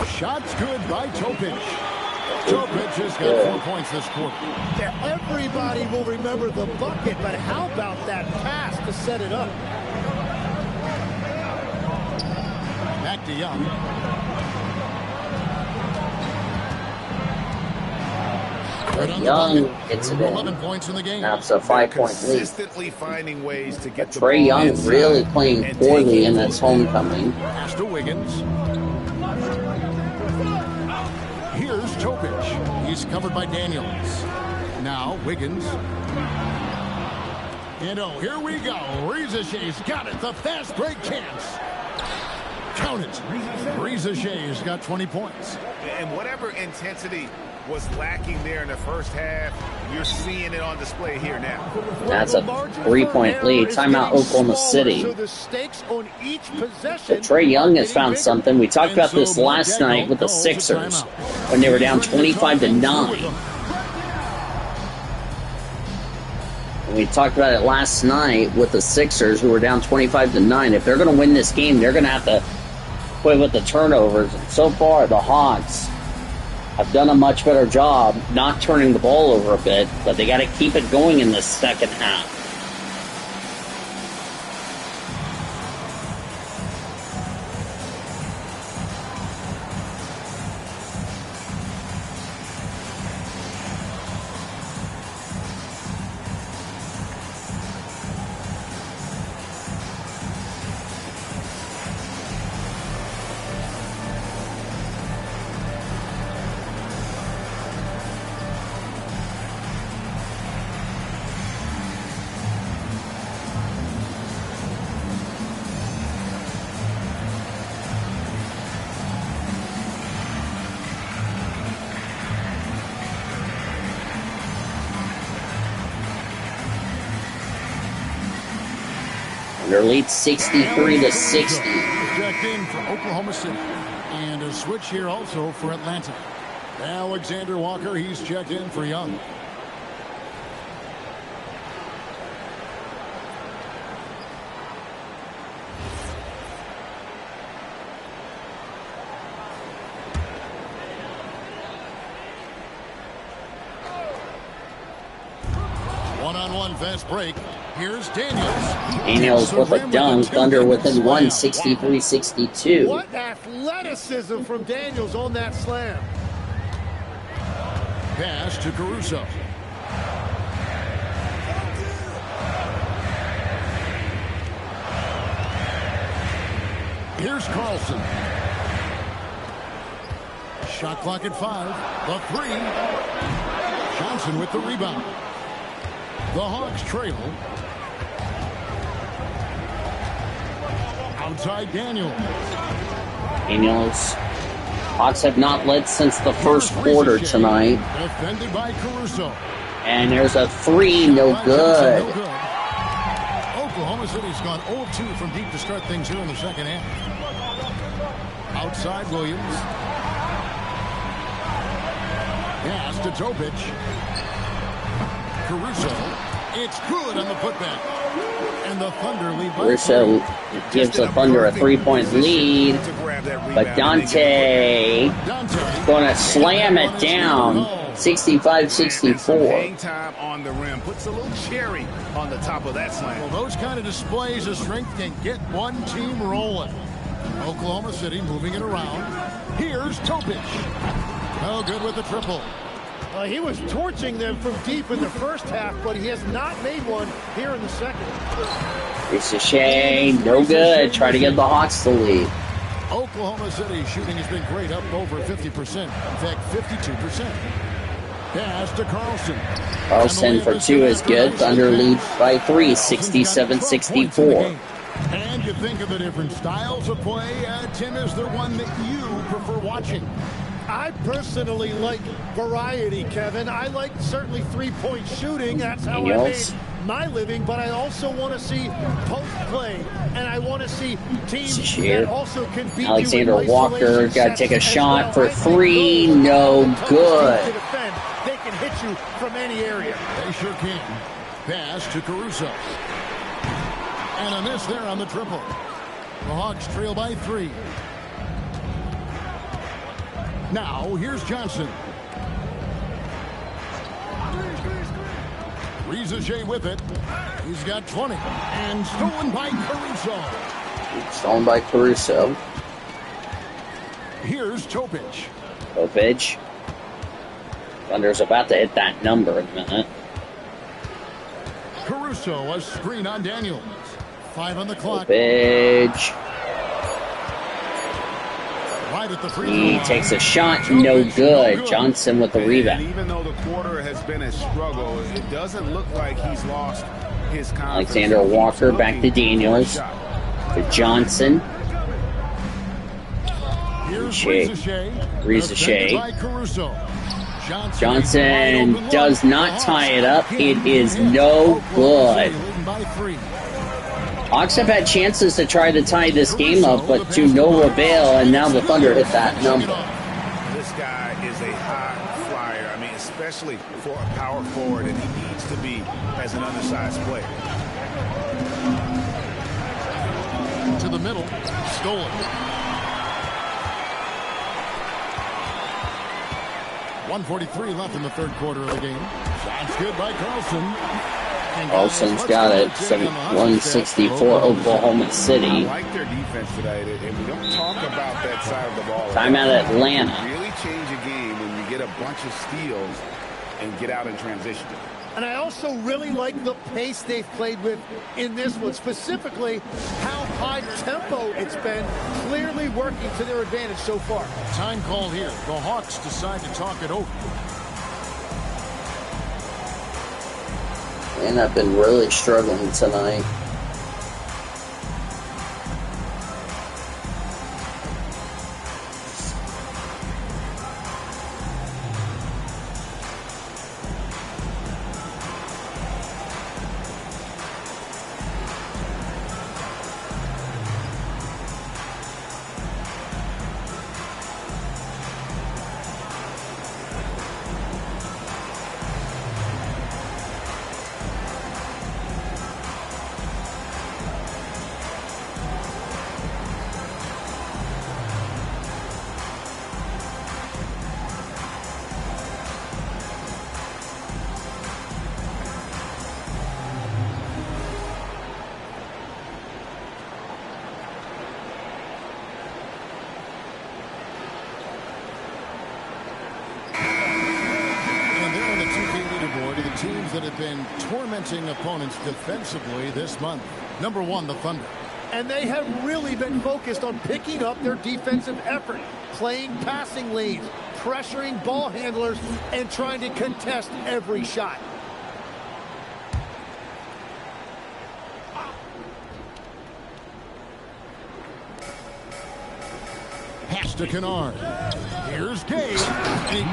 Shots good by Topic. Topic has got 4 points this quarter. Everybody will remember the bucket, but how about that pass to set it up? Back to Young. Right on the Young bucket. gets it 11 in. points in the game. That's a 5-point lead. Consistently finding ways to get the Trae ball Young inside really playing and poorly take in it. this homecoming. Pass to Wiggins. Here's Topic. He's covered by Daniels. Now Wiggins. And oh, here we go. Shea's got it. The fast break chance. Count it. Shea's got 20 points. And whatever intensity was lacking there in the first half, you're seeing it on display here now. That's a 3-point lead. Timeout Oklahoma City. So the stakes on each possession. Trae Young has found something. We talked about this last night with the Sixers when they were down 25-9. And we talked about it last night with the Sixers who were down 25-9. If they're going to win this game, they're going to have to quit with the turnovers. And so far, the Hawks have done a much better job not turning the ball over a bit, but they got to keep it going in the second half. Their lead 63-60. Checked in for Oklahoma City. And a switch here also for Atlanta. Alexander Walker, he's checked in for Young. One-on-one fast break. Here's Daniels. Daniels with a dunk. Thunder within 1, 63-62. What athleticism from Daniels on that slam. Pass to Caruso. Here's Carlson. Shot clock at 5. The 3. Johnson with the rebound. The Hawks trail. Outside Daniels. Hawks have not led since the first quarter tonight. Defended by Caruso. And there's a 3, no good. Oklahoma City's gone 0-2 from deep to start things here in the second half. Outside Williams. Pass to Topic. Caruso. It's good on the putback. And the Thunder lead by Caruso gives the Thunder a 3-point lead. But Dante going to slam it down. 65-64. Hang time on the rim. Puts a little cherry on the top of that slam. Well, those kind of displays of strength can get one team rolling. Oklahoma City moving it around. Here's Topic. No good with the triple. He was torching them from deep in the first half, but he has not made one here in the second. It's a shame. No good. Try to get the Hawks the lead. Oklahoma City shooting has been great, up over 50%. In fact, 52%. Pass to Carlson. Carlson for 2 is good. Thunder lead by 3, 67-64. And you think of the different styles of play. Tim, is there one that you prefer watching? I personally like variety, Kevin. I like certainly three-point shooting. That's how I made my living. But I also want to see post play, and I want to see teams that also can beat Alexander you in Walker got to take a shot well. for 3, no good. To defend, they can hit you from any area. They sure can. Pass to Caruso. And a miss there on the triple. The Hawks trail by 3. Now, here's Johnson. Riza with it. He's got 20. And stolen by Caruso. Stolen by Caruso. Here's Topic. Topic. Thunder's about to hit that number in a minute. Caruso, a screen on Daniels. 5 on the clock. Topic. Right at the free He takes a shot, no good. Johnson with the rebound. Even though the quarter has been a struggle, it doesn't look like he's lost his confidence. Alexander Walker back to Daniels. To Johnson. Riza. Johnson does not tie it up. It is no good. Hawks have had chances to try to tie this game up, but to no avail, and now the Thunder hit that number. This guy is a high flyer. I mean, especially for a power forward, and he needs to be as an undersized player. To the middle, stolen. 1:43 left in the third quarter of the game. Shots good by Carlson. Carlson's got it. 164 Oklahoma City. I like their defense tonight, and we don't talk about that side of the ball. Timeout Atlanta. Really change a game when you get a bunch of steals and get out in transition. And I also really like the pace they've played with in this one, specifically how high tempo it's been, clearly working to their advantage so far. Time call here. The Hawks decide to talk it over. And I've been really struggling tonight. Teams that have been tormenting opponents defensively this month. Number 1, the Thunder. And they have really been focused on picking up their defensive effort, playing passing lanes, pressuring ball handlers and trying to contest every shot. Pass to Kennard. Here's Gay.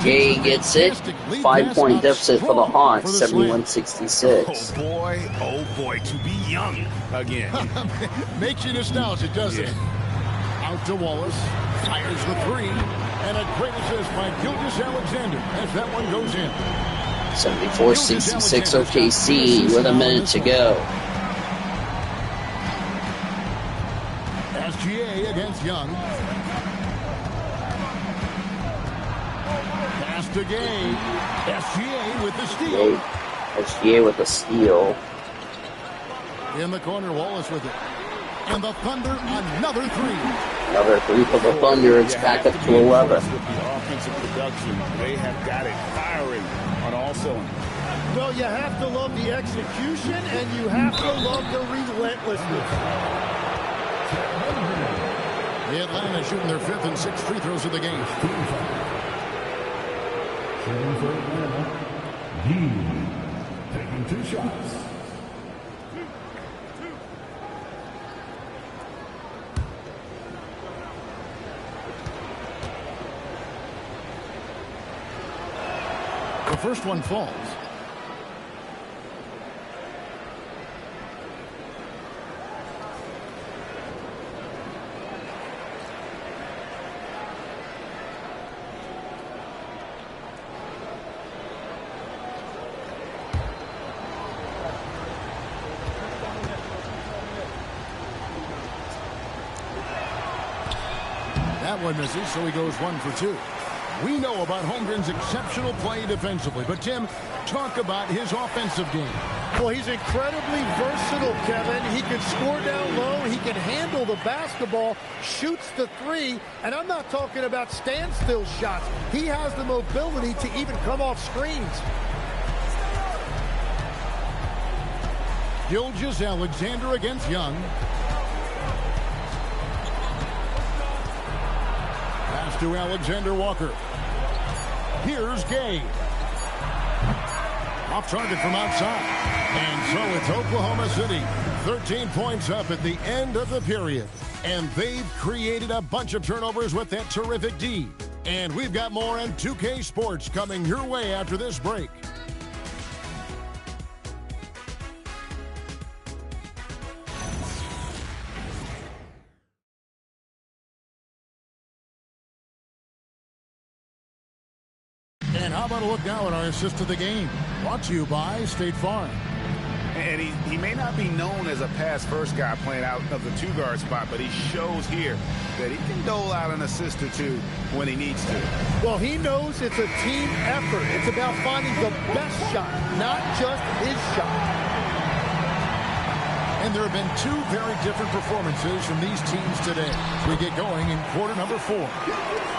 Gay gets it. 5-point deficit for the Hawks, 71-66. Oh boy, to be young again. Makes you nostalgic, doesn't it? Out to Wallace. Fires the three. And a great assist by Gilgeous Alexander as that one goes in. 74-66 OKC with a minute to go. SGA against Young. Pass to Gay. SGA with the steal. SGA with the steal. In the corner, Wallace with it. And the Thunder, another three. Another three for the Thunder. It's back up to 11. With the offensive production, they have got it firing on all cylinders. Well, you have to love the execution, and you have to love the relentlessness. The Atlanta shooting their 5th and 6th free throws of the game. Taking 2 shots. The first one falls. That one misses, so he goes 1 for 2. We know about Holmgren's exceptional play defensively, but Tim, talk about his offensive game. Well, he's incredibly versatile, Kevin. He can score down low. He can handle the basketball, shoots the three, and I'm not talking about standstill shots. He has the mobility to even come off screens. Gilgeous Alexander against Young. Pass to Alexander Walker. Here's Gay. Off target from outside. And so it's Oklahoma City. 13 points up at the end of the period. And they've created a bunch of turnovers with that terrific D. And we've got more on 2K Sports coming your way after this break. And how about a look now at our assist of the game? Brought to you by State Farm. And he may not be known as a pass-first guy playing out of the two-guard spot, but he shows here that he can dole out an assist or two when he needs to. Well, he knows it's a team effort. It's about finding the best shot, not just his shot. And there have been 2 very different performances from these teams today. We get going in quarter number 4.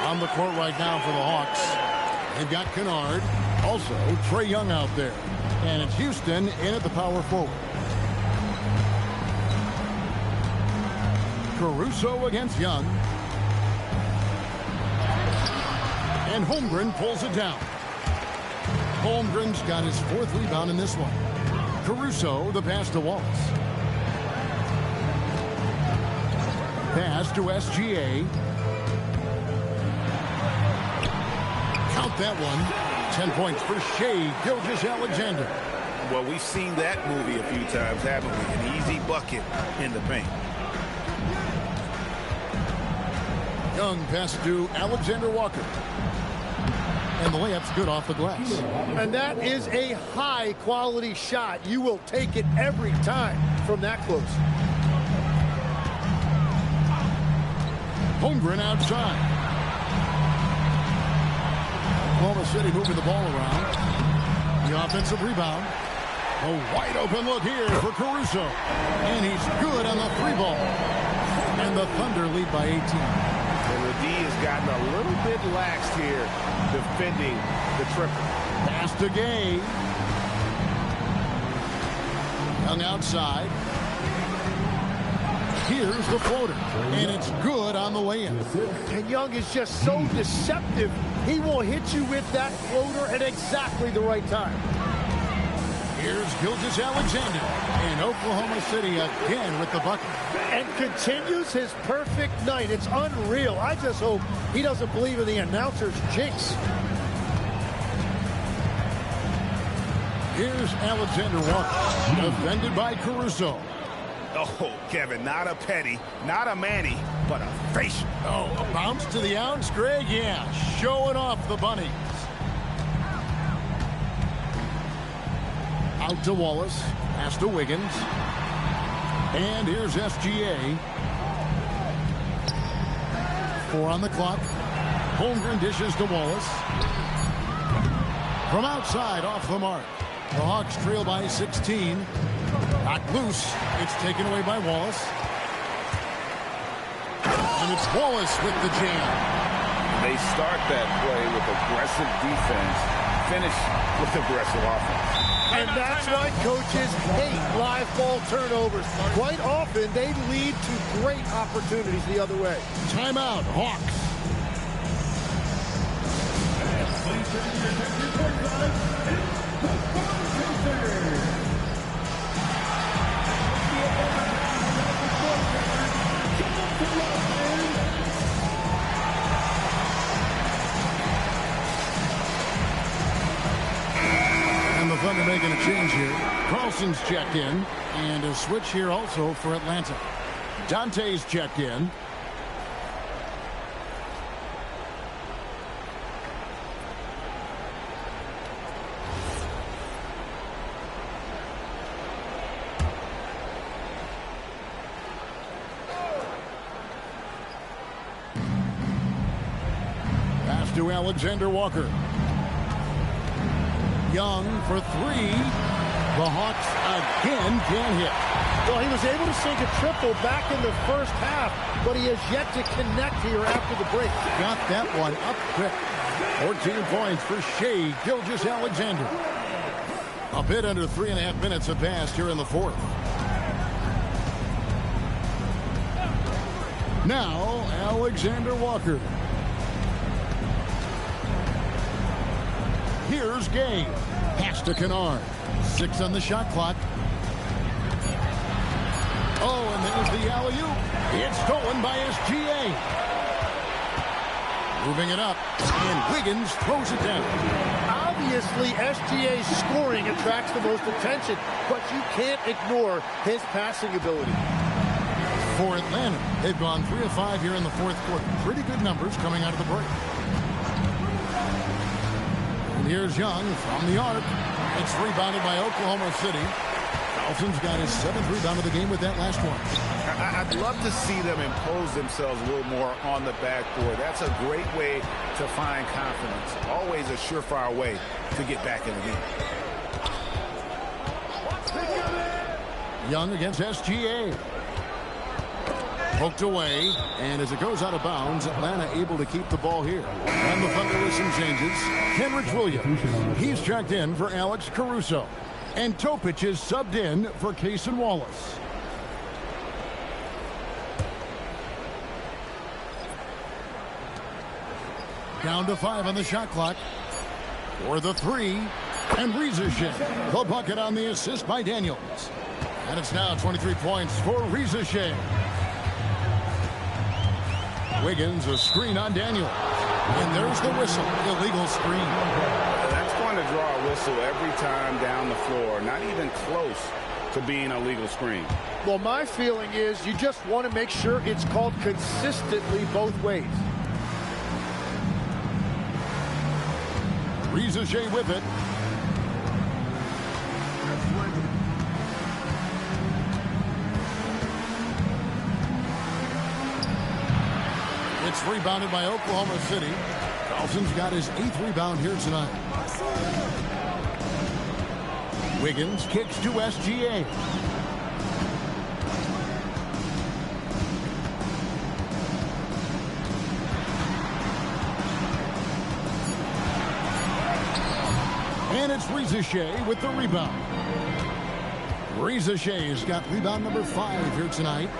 On the court right now for the Hawks. They've got Kennard, also Trae Young out there. And it's Houston in at the power forward. Caruso against Young. And Holmgren pulls it down. Holmgren's got his 4th rebound in this one. Caruso, the pass to Wallace. Pass to SGA. Count that one. 10 points for Shea Gilgeous Alexander. Well, we've seen that movie a few times, haven't we? An easy bucket in the paint. Young pass to Alexander Walker. And the layup's good off the glass. And that is a high-quality shot. You will take it every time from that close. Holmgren outside. Oklahoma City moving the ball around. The offensive rebound. A wide open look here for Caruso. And he's good on the 3-ball. And the Thunder lead by 18. And the D has gotten a little bit laxed here defending the triple. Pass to Gay. Young outside. Here's the floater, and it's good on the way in. And Young is just so deceptive. He will hit you with that floater at exactly the right time. Here's Gilgeous-Alexander in Oklahoma City again with the bucket. And continues his perfect night. It's unreal. I just hope he doesn't believe in the announcer's jinx. Here's Alexander Walker, defended by Caruso. Oh, Kevin, not a petty, not a Manny, but a facial. Oh, a bounce to the outs, Greg? Yeah, showing off the bunnies. Out to Wallace, pass to Wiggins. And here's SGA. 4 on the clock. Holmgren dishes to Wallace. From outside, off the mark. The Hawks trail by 16. Knocked loose. It's taken away by Wallace. And it's Wallace with the jam. They start that play with aggressive defense, finish with aggressive offense. And that's why coaches hate live ball turnovers. Quite often, they lead to great opportunities the other way. Timeout, Hawks. Thunder making a change here. Carlson's checked in, and a switch here also for Atlanta. Dante's checked in. Pass to Alexander Walker. Young for 3. The Hawks again can't hit. Well, he was able to sink a triple back in the first half, but he has yet to connect here after the break. Got that one up quick. 14 points for Shai Gilgeous-Alexander. A bit under 3.5 minutes have passed here in the fourth. Now, Alexander Walker. Here's Gay. Pass to Kennard. 6 on the shot clock. Oh, and there's the alley-oop. It's stolen by SGA. Moving it up. And Wiggins throws it down. Obviously, SGA's scoring attracts the most attention, but you can't ignore his passing ability. For Atlanta, they've gone 3 of 5 here in the fourth quarter. Pretty good numbers coming out of the break. Here's Young from the arc. It's rebounded by Oklahoma City. Carlson's got his 7th rebound of the game with that last one. I'd love to see them impose themselves a little more on the backboard. That's a great way to find confidence. Always a surefire way to get back in the game. Young against SGA. Poked away, and as it goes out of bounds, Atlanta able to keep the ball here. And the Thunder with some changes. Kenrich Williams, he's checked in for Alex Caruso. And Topic is subbed in for Cason Wallace. Down to 5 on the shot clock. For the 3, and Reza Shea. The bucket on the assist by Daniels. And it's now 23 points for Reza Shea. Wiggins, a screen on Daniel. And there's the whistle. Illegal screen. That's going to draw a whistle every time down the floor. Not even close to being a legal screen. Well, my feeling is you just want to make sure it's called consistently both ways. Reza Shea with it. It's rebounded by Oklahoma City. Carlson's got his 8th rebound here tonight. Wiggins kicks to SGA. And it's Reza Shea with the rebound. Reza Shea's got rebound number 5 here tonight.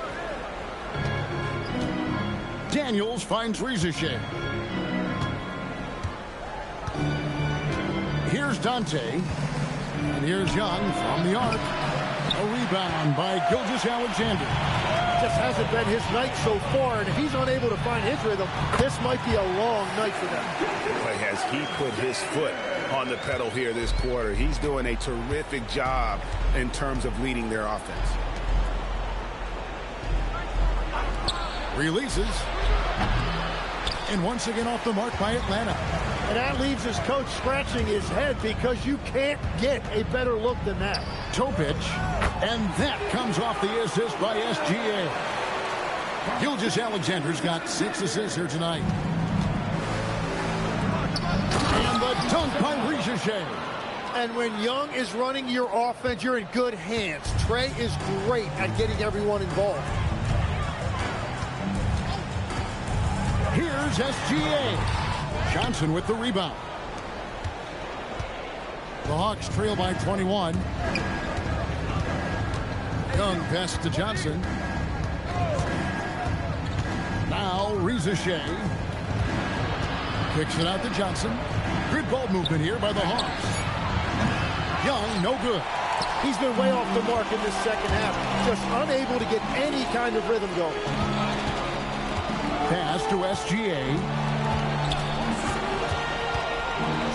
Daniels finds Ricochet. Here's Dante. And here's Young from the arc. A rebound by Gilgeous-Alexander. Just hasn't been his night so far, and if he's unable to find his rhythm, this might be a long night for them. Boy, has he put his foot on the pedal here this quarter. He's doing a terrific job in terms of leading their offense. Releases. And once again off the mark by Atlanta. And that leaves his coach scratching his head because you can't get a better look than that. Toe pitch. And that comes off the assist by SGA. Gilgeous-Alexander's got 6 assists here tonight. And the dunk by Ricochet. And when Young is running your offense, you're in good hands. Trey is great at getting everyone involved. Here's SGA. Johnson with the rebound. The Hawks trail by 21. Young pass to Johnson. Now Ricochet. Kicks it out to Johnson. Good ball movement here by the Hawks. Young, no good. He's been way off the mark in this second half. Just unable to get any kind of rhythm going. Pass to SGA.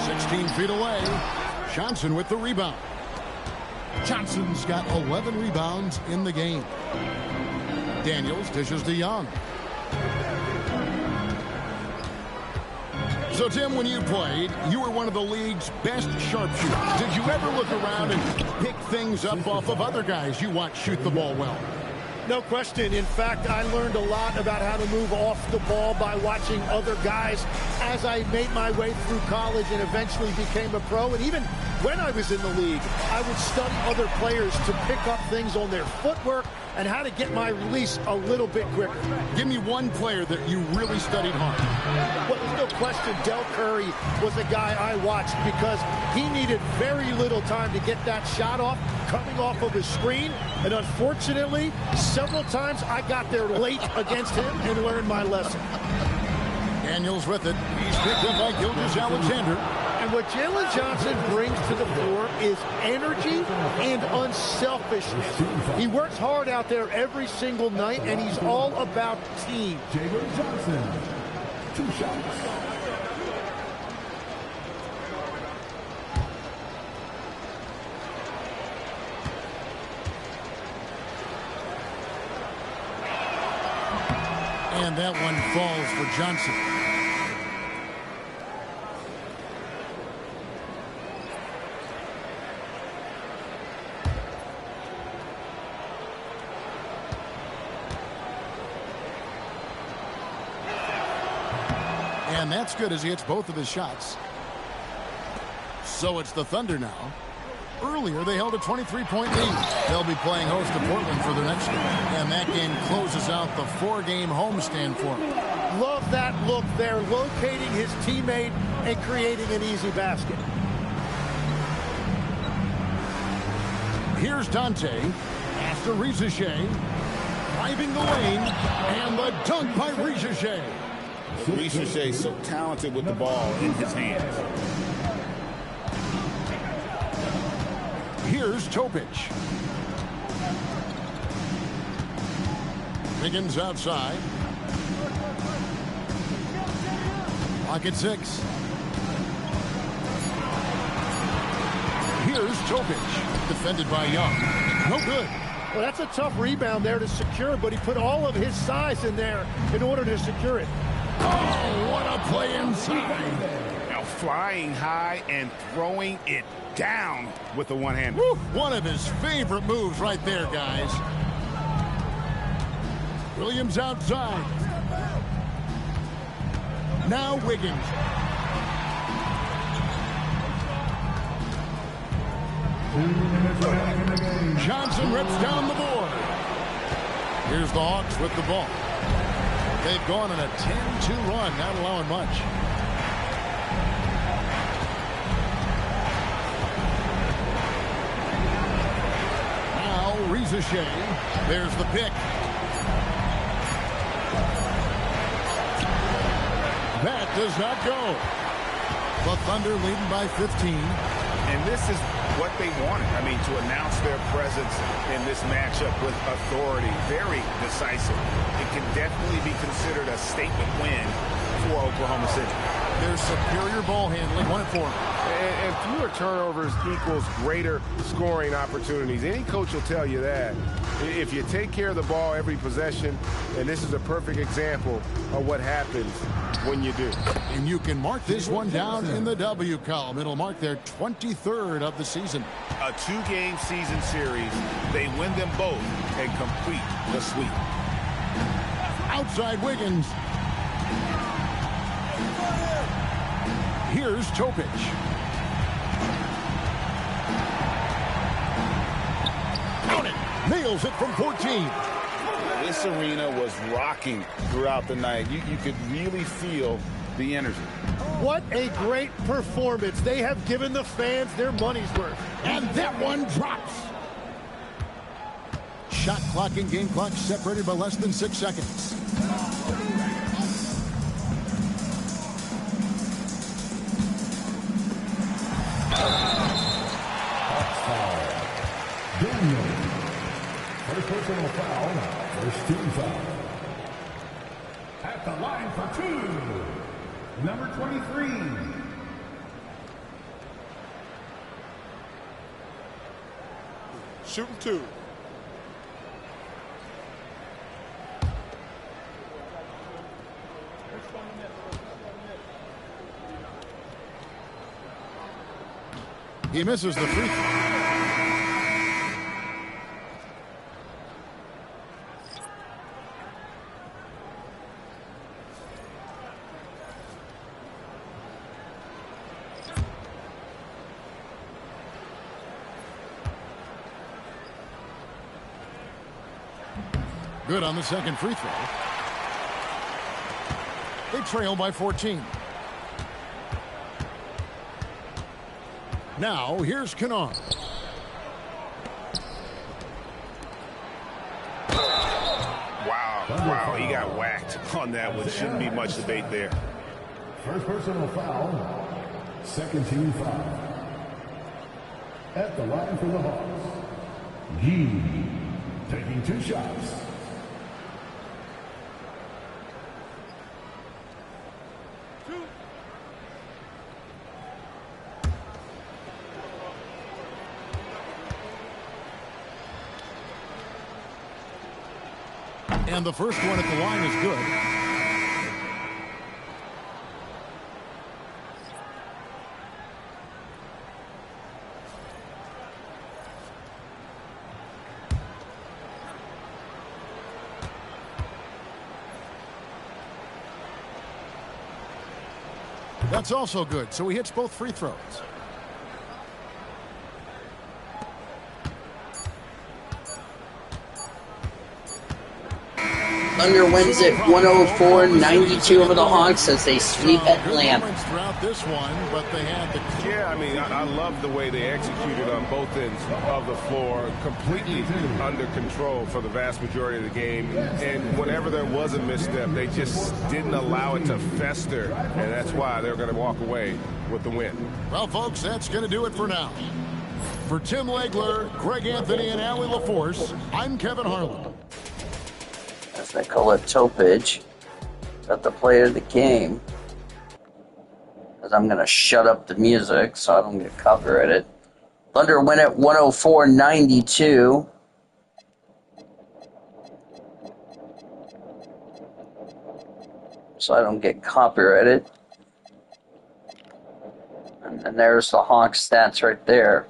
16 feet away. Johnson with the rebound. Johnson's got 11 rebounds in the game. Daniels dishes to Young. So, Tim, when you played, you were one of the league's best sharpshooters. Did you ever look around and pick things up off of other guys you watch shoot the ball well? No question. In fact, I learned a lot about how to move off the ball by watching other guys as I made my way through college and eventually became a pro. And even when I was in the league, I would study other players to pick up things on their footwork and how to get my release a little bit quicker. Give me one player that you really studied hard. Well, there's no question Del Curry was the guy I watched because he needed very little time to get that shot off, coming off of his screen. And unfortunately, several times I got there late against him and learned my lesson. Daniels with it. He's picked up by Gilgeous-Alexander. And what Jalen Johnson brings to the floor is energy and unselfishness. He works hard out there every single night, and he's all about team. Jalen Johnson, 2 shots. And that one falls for Johnson. And that's good as he hits both of his shots. So it's the Thunder now. Earlier, they held a 23-point lead. They'll be playing host to Portland for their next game. And that game closes out the 4-game homestand for them. Love that look there, locating his teammate and creating an easy basket. Here's Dante. After Ricochet. Driving the lane. And the dunk by Ricochet. Ricochet so talented with the ball in his hands. Here's Topic. Higgins outside. Pocket 6. Here's Topic. Defended by Young. No good. Well, that's a tough rebound there to secure, but he put all of his size in there in order to secure it. Oh, what a play inside. Now flying high and throwing it down with the one-hand. One of his favorite moves right there, guys. Williams outside. Now Wiggins. Johnson rips down the board. Here's the Hawks with the ball. They've gone on a 10-2 run, not allowing much. Now Ricochet. There's the pick. That does not go. The Thunder leading by 15. And this is what they wanted. I mean, to announce their presence in this matchup with authority. Very decisive. It can definitely be considered a statement win for Oklahoma City. Their superior ball handling, 1 and 4. And fewer turnovers equals greater scoring opportunities. Any coach will tell you that. If you take care of the ball every possession, and this is a perfect example of what happens when you do. And you can mark this one down in the W column. It'll mark their 23rd of the season. A 2-game season series. They win them both and complete the sweep. Outside Wiggins. Here's Topic. Count it. Nails it from 14. This arena was rocking throughout the night. You could really feel the energy. What a great performance. They have given the fans their money's worth. And that one drops. Shot clock and game clock separated by less than 6 seconds. First personal foul, first team foul. At the line for 2, number 23. Shooting 2. He misses the free throw. Good on the second free throw. They trail by 14. Now, here's Kennard. Wow, he got whacked on that one. Shouldn't be much debate there. First personal foul, second team foul. At the line for the Hawks, Yee taking 2 shots. And the first one at the line is good. That's also good, so he hits both free throws. Thunder wins it 104-92 over the Hawks as they sweep Atlanta. Throughout this one, but they had the... Yeah, I mean, I love the way they executed on both ends of the floor, completely under control for the vast majority of the game. And whenever there was a misstep, they just didn't allow it to fester, and that's why they're going to walk away with the win. Well, folks, that's going to do it for now. For Tim Legler, Greg Anthony, and Allie LaForce, I'm Kevin Harlan. As Nikola Topic got the player of the game. As I'm going to shut up the music so I don't get copyrighted. Thunder win it 104-92. So I don't get copyrighted. And then there's the Hawks stats right there.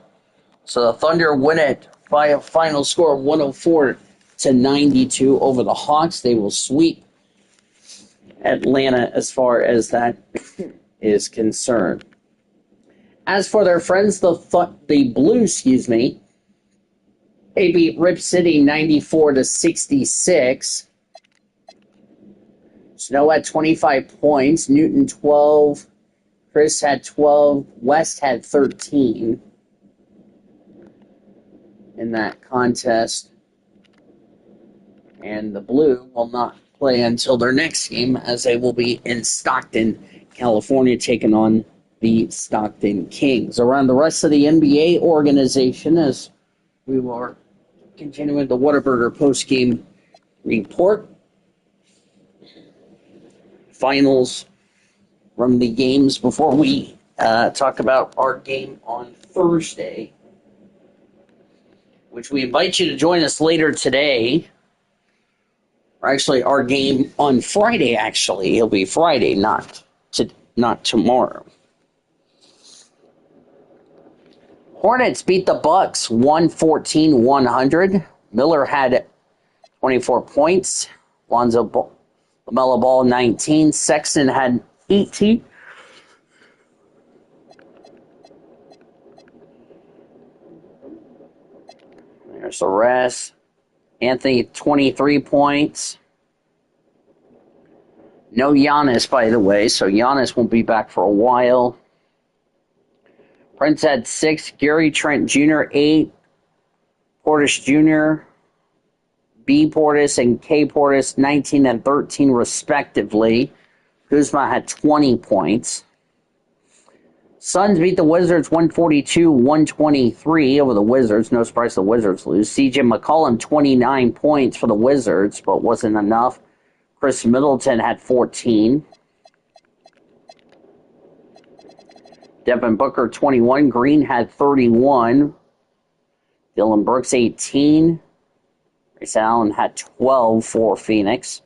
So the Thunder win it by a final score of 104-92 over the Hawks. They will sweep Atlanta as far as that is concerned. As for their friends, the Blues, they beat Rip City 94-66. Snow had 25 points, Newton 12, Chris had 12, West had 13 in that contest. And the Blue will not play until their next game, as they will be in Stockton, California, taking on the Stockton Kings. Around the rest of the NBA organization, as we will continue the Whataburger post-game report. Finals from the games before we talk about our game on Thursday, which we invite you to join us later today. Or actually, our game on Friday, actually. It'll be Friday, not tomorrow. Hornets beat the Bucks 114-100. Miller had 24 points. LaMelo Ball 19. Sexton had 18. There's the rest. Anthony, 23 points. No Giannis, by the way, so Giannis won't be back for a while. Prince had 6. Gary Trent Jr., 8. Portis Jr., B. Portis, and K. Portis, 19 and 13, respectively. Kuzma had 20 points. Suns beat the Wizards 142-123 over the Wizards. No surprise the Wizards lose. C.J. McCollum, 29 points for the Wizards, but wasn't enough. Chris Middleton had 14. Devin Booker, 21. Green had 31. Dylan Brooks, 18. Grayson Allen had 12 for Phoenix.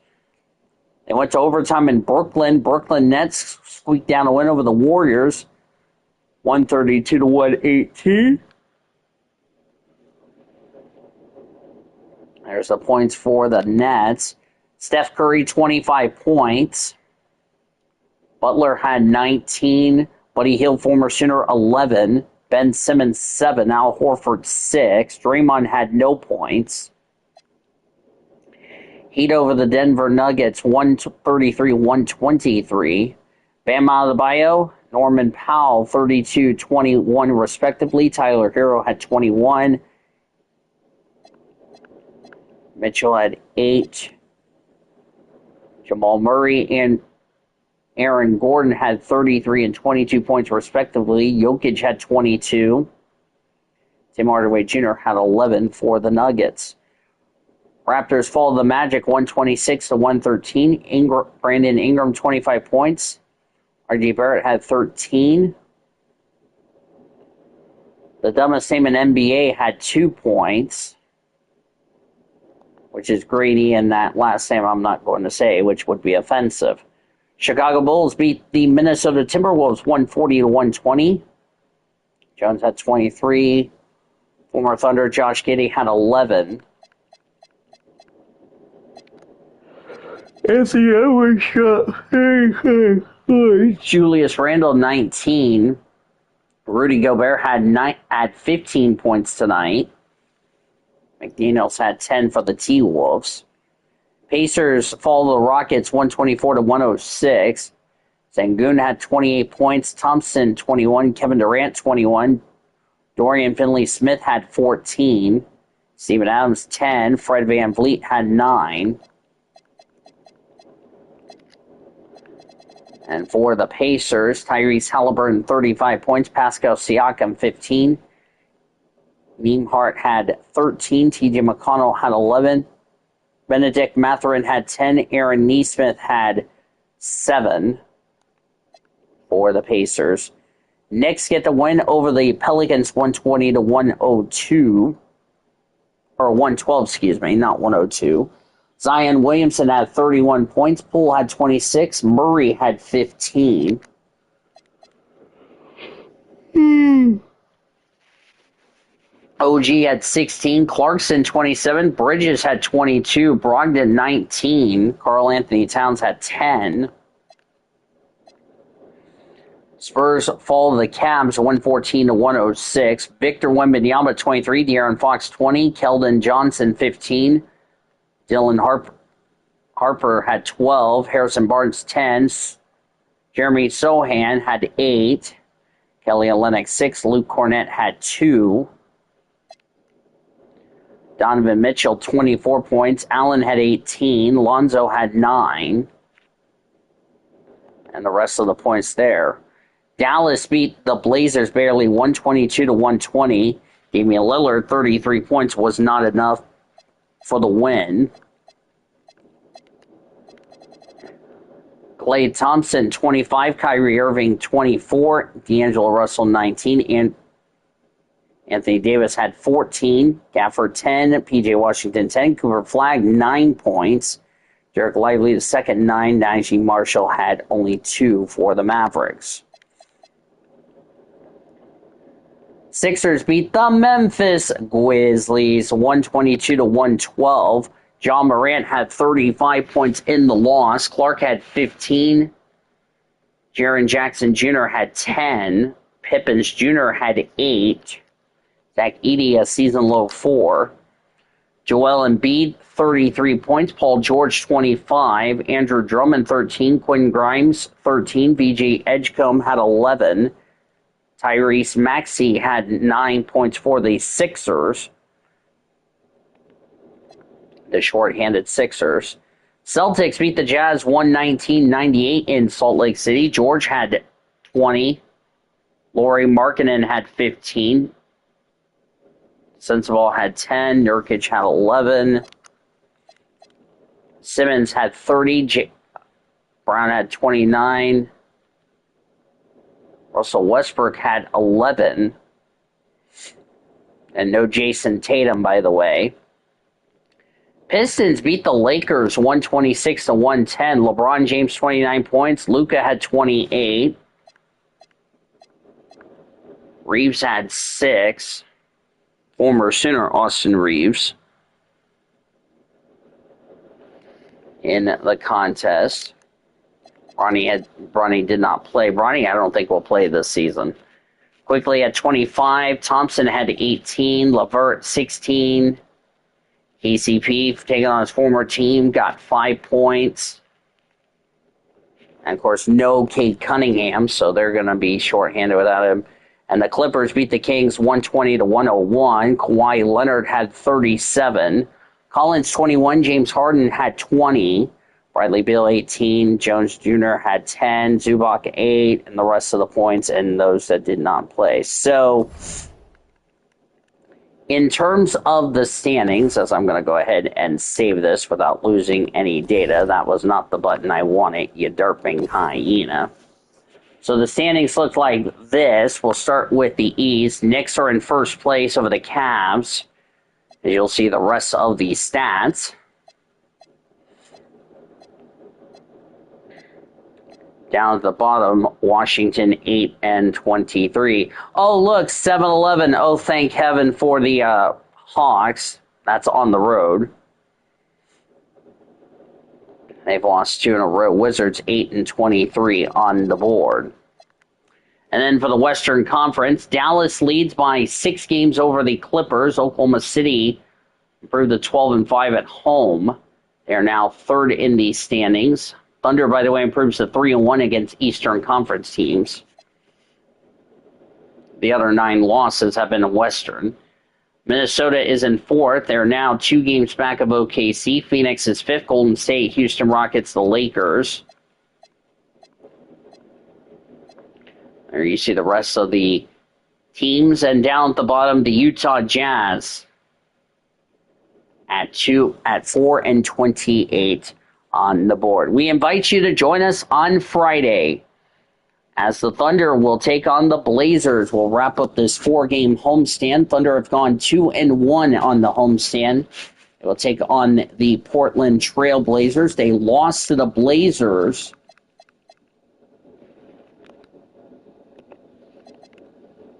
They went to overtime in Brooklyn. Brooklyn Nets squeaked down a win over the Warriors. 132-118. There's the points for the Nets. Steph Curry, 25 points. Butler had 19. Buddy Hield, former Sooner, 11. Ben Simmons, 7. Al Horford, 6. Draymond had no points. Heat over the Denver Nuggets, 133-123. Bam Adebayo, Norman Powell, 32-21 respectively. Tyler Hero had 21. Mitchell had 8. Jamal Murray and Aaron Gordon had 33 and 22 points respectively. Jokic had 22. Tim Hardaway Jr. had 11 for the Nuggets. Raptors fall to the Magic 126-113. Brandon Ingram, 25 points. R.J. Barrett had 13. The dumbest team in NBA had 2 points, which is Grady, and that last name I'm not going to say, which would be offensive. Chicago Bulls beat the Minnesota Timberwolves 140-120. Jones had 23. Former Thunder Josh Giddey had 11. Anthony Edwards shot. Julius Randle, 19. Rudy Gobert had 15 points tonight. McDaniels had 10 for the T-Wolves. Pacers fall to the Rockets 124-106. Sengun had 28 points. Thompson, 21. Kevin Durant, 21. Dorian Finley-Smith had 14. Steven Adams, 10. Fred VanVleet had 9. And for the Pacers, Tyrese Halliburton, 35 points. Pascal Siakam, 15. Nembhard had 13. T.J. McConnell had 11. Benedict Mathurin had 10. Aaron Nesmith had 7 for the Pacers. Knicks get the win over the Pelicans 120-102. Or 112, excuse me, not 102. Zion Williamson had 31 points. Poole had 26. Murray had 15. OG had 16. Clarkson, 27. Bridges had 22. Brogdon, 19. Karl Anthony Towns had 10. Spurs fall to the Cavs 114-106. Victor Wembanyama, 23. De'Aaron Fox, 20. Keldon Johnson, 15. Dylan Harper had 12. Harrison Barnes, 10. Jeremy Sohan had 8. Kelly Olynyk, 6. Luke Cornett had 2. Donovan Mitchell, 24 points. Allen had 18. Lonzo had 9. And the rest of the points there. Dallas beat the Blazers barely, 122-120. Damian Lillard, 33 points, was not enough for the win. Klay Thompson, 25. Kyrie Irving, 24. D'Angelo Russell, 19. And Anthony Davis had 14. Gafford, 10. P.J. Washington, 10. Cooper Flagg, 9 points. Derek Lively, the second, 9. Najee Marshall had only 2 for the Mavericks. Sixers beat the Memphis Grizzlies 122-112. John Morant had 35 points in the loss. Clark had 15. Jaren Jackson Jr. had 10. Pippins Jr. had 8. Zach Edey, a season-low 4. Joel Embiid, 33 points. Paul George, 25. Andrew Drummond, 13. Quentin Grimes, 13. B.J. Edgecombe had 11. Tyrese Maxey had 9 points for the Sixers. The short-handed Sixers. Celtics beat the Jazz 119-98 in Salt Lake City. George had 20. Lauri Markkanen had 15. Sensabaugh had 10. Nurkic had 11. Simmons had 30. Brown had 29. Russell Westbrook had 11. And no Jason Tatum, by the way. Pistons beat the Lakers 126-110. LeBron James, 29 points. Luka had 28. Reeves had 6. Former Sooner Austin Reeves in the contest. Bronny did not play. Bronny, I don't think, will play this season. Quickly at 25. Thompson had 18. LeVert, 16. KCP, taking on his former team, got 5 points. And, of course, no Cade Cunningham, so they're going to be shorthanded without him. And the Clippers beat the Kings 120-101. Kawhi Leonard had 37. Collins, 21. James Harden had 20. Bradley Beal, 18. Jones Jr. had 10. Zubac, 8. And the rest of the points and those that did not play. So, in terms of the standings, as I'm going to go ahead and save this without losing any data, that was not the button I wanted, you derping hyena. So the standings look like this. We'll start with the East. Knicks are in first place over the Cavs. As you'll see the rest of the stats. Down at the bottom, Washington 8-23. Oh, look, 7-11. Oh, thank heaven for the Hawks. That's on the road. They've lost 2 in a row. Wizards 8-23 on the board. And then for the Western Conference, Dallas leads by 6 games over the Clippers. Oklahoma City improved to 12-5 at home. They are now third in the standings. Thunder, by the way, improves to 3-1 against Eastern Conference teams. The other 9 losses have been in Western. Minnesota is in 4th. They're now 2 games back of OKC. Phoenix is 5th. Golden State, Houston Rockets, the Lakers. There you see the rest of the teams. And down at the bottom, the Utah Jazz at 4-28 on the board. We invite you to join us on Friday as the Thunder will take on the Blazers. We'll wrap up this 4-game homestand. Thunder have gone 2-1 on the homestand. They will take on the Portland Trail Blazers. They lost to the Blazers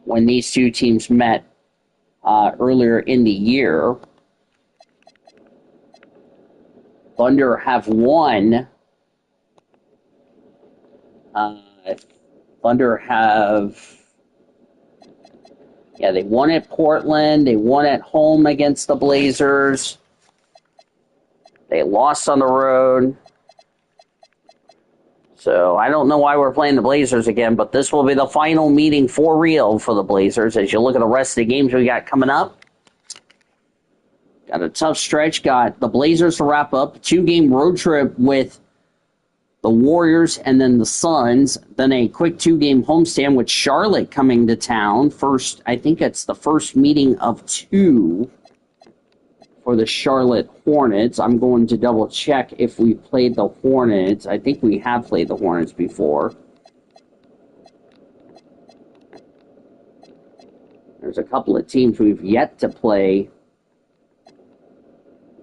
when these two teams met earlier in the year. Thunder have won. They won at Portland. They won at home against the Blazers. They lost on the road. So I don't know why we're playing the Blazers again, but this will be the final meeting for real for the Blazers. As you look at the rest of the games we got coming up, Got a tough stretch. Got the Blazers to wrap up. A 2-game road trip with the Warriors and then the Suns. Then a quick 2-game homestand with Charlotte coming to town. First, I think it's the first meeting of 2 for the Charlotte Hornets. I'm going to double check if we played the Hornets. I think we have played the Hornets before. There's a couple of teams we've yet to play.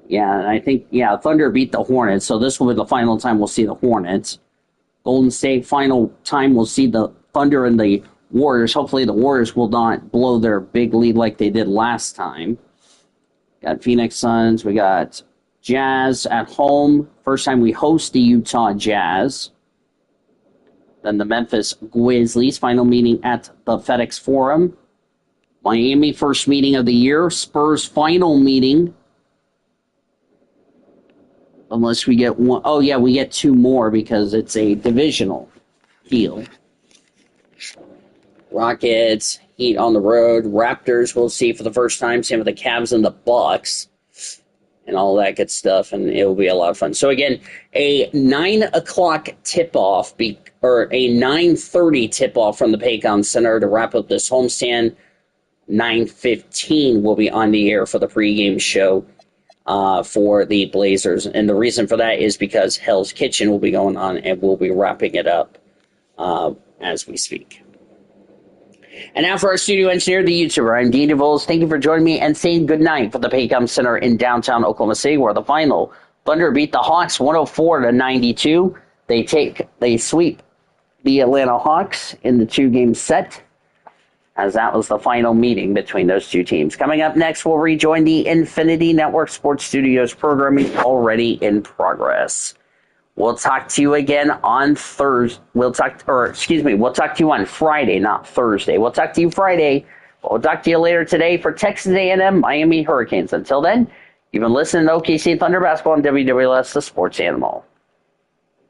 Yeah, and I think, Thunder beat the Hornets, so this will be the final time we'll see the Hornets. Golden State, final time we'll see the Thunder and the Warriors. Hopefully the Warriors will not blow their big lead like they did last time. Got Phoenix Suns, we got Jazz at home. First time we host the Utah Jazz. Then the Memphis Grizzlies, final meeting at the FedEx Forum. Miami, first meeting of the year. Spurs, final meeting. Unless we get one. Oh, yeah, we get 2 more because it's a divisional deal. Rockets, Heat on the road. Raptors, we'll see for the first time. Same with the Cavs and the Bucks. And all that good stuff. And it will be a lot of fun. So, again, a 9 o'clock tip-off, or a 9:30 tip-off from the Paycom Center to wrap up this homestand. 9:15 will be on the air for the pregame show. For the Blazers. And the reason for that is because Hell's Kitchen will be going on and we'll be wrapping it up as we speak. And now for our studio engineer, the YouTuber, I'm Dean DeVos. Thank you for joining me and saying goodnight from the Paycom Center in downtown Oklahoma City, where the final Thunder beat the Hawks 104-92. They sweep the Atlanta Hawks in the 2-game set, as that was the final meeting between those 2 teams. Coming up next, we'll rejoin the Infinity Network Sports Studios programming already in progress. We'll talk to you again on Thursday. We'll talk to you on Friday, not Thursday. We'll talk to you Friday. We'll talk to you later today for Texas A&M Miami Hurricanes. Until then, you've been listening to OKC Thunder Basketball on WWLS, the Sports Animal.